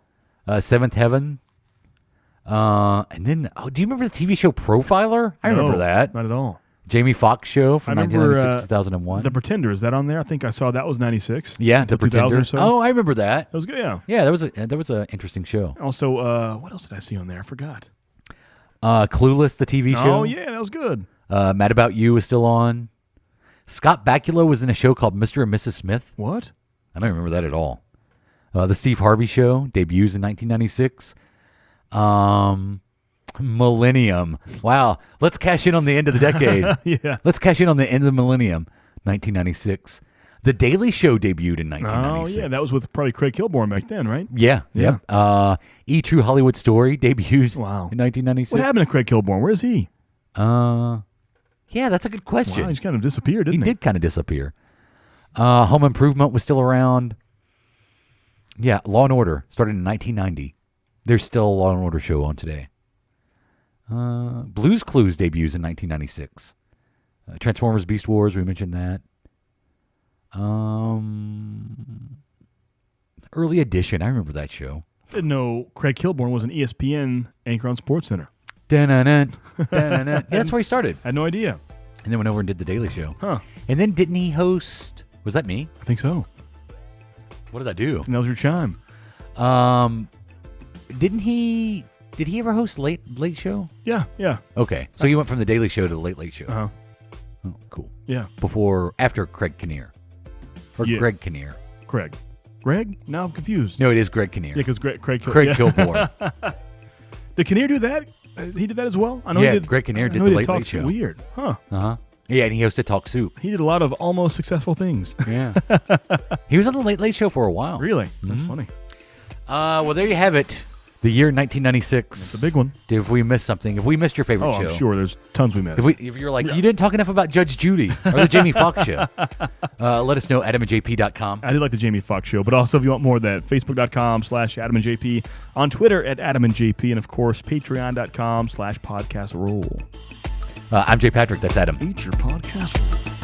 Seventh Heaven. And then, do you remember the TV show Profiler? I remember that. Not at all. Jamie Foxx show from I remember, 1996 to 2001. The Pretender, is that on there? I think I saw that was 96. Yeah, The Pretender. So. Oh, I remember that. That was good, yeah. Yeah, that was an interesting show. Also, what else did I see on there? I forgot. Clueless, the TV show. Oh, yeah, that was good. Mad About You was still on. Scott Bakula was in a show called Mr. and Mrs. Smith. What? I don't remember that at all. The Steve Harvey Show debuts in 1996. Millennium. Wow. Let's cash in on the end of the decade. Yeah. Let's cash in on the end of the millennium. 1996. The Daily Show debuted in 1996. Oh, yeah. That was with probably Craig Kilborn back then, right? Yeah. Yeah. Yep. E! True Hollywood Story debuted in 1996. What happened to Craig Kilborn? Where is he? Yeah, that's a good question. Wow, he's kind of disappeared, didn't he? He did kind of disappear. Home Improvement was still around. Yeah, Law & Order started in 1990. There's still a Law & Order show on today. Blue's Clues debuts in 1996. Transformers Beast Wars, we mentioned that. Early Edition, I remember that show. Didn't know Craig Kilborn was an ESPN anchor on SportsCenter. Yeah, that's where he started. I had no idea. And then went over and did The Daily Show. Huh. And then didn't he host... Was that me? I think so. What did I do? And that was your chime. Didn't he... Did he ever host Late Show? Yeah. Okay. So you went from The Daily Show to The Late Show. Uh-huh. Oh, cool. Yeah. After Craig Kinnear. Or Greg Kinnear. Greg? Now I'm confused. No, it is Greg Kinnear. Yeah, because Craig Kilborn. Did Kinnear do that? He did that as well? I know yeah, he did. Greg Kinnear did The Late Late Show. Weird. Huh. Uh-huh. Yeah, and he hosted Talk Soup. He did a lot of almost successful things. Yeah. He was on The Late Late Show for a while. Really? That's funny. Well, there you have it. The year 1996. That's a big one. If we missed something, if we missed your favorite show. I'm sure there's tons we missed. If you're like, you didn't talk enough about Judge Judy or the Jamie Foxx show, let us know at adamandjp.com. I did like the Jamie Foxx show, but also if you want more of that, facebook.com/adamandjp, on Twitter at adamandjp, and of course, patreon.com/podcastroll. I'm Jay Patrick. That's Adam. Feature podcast roll.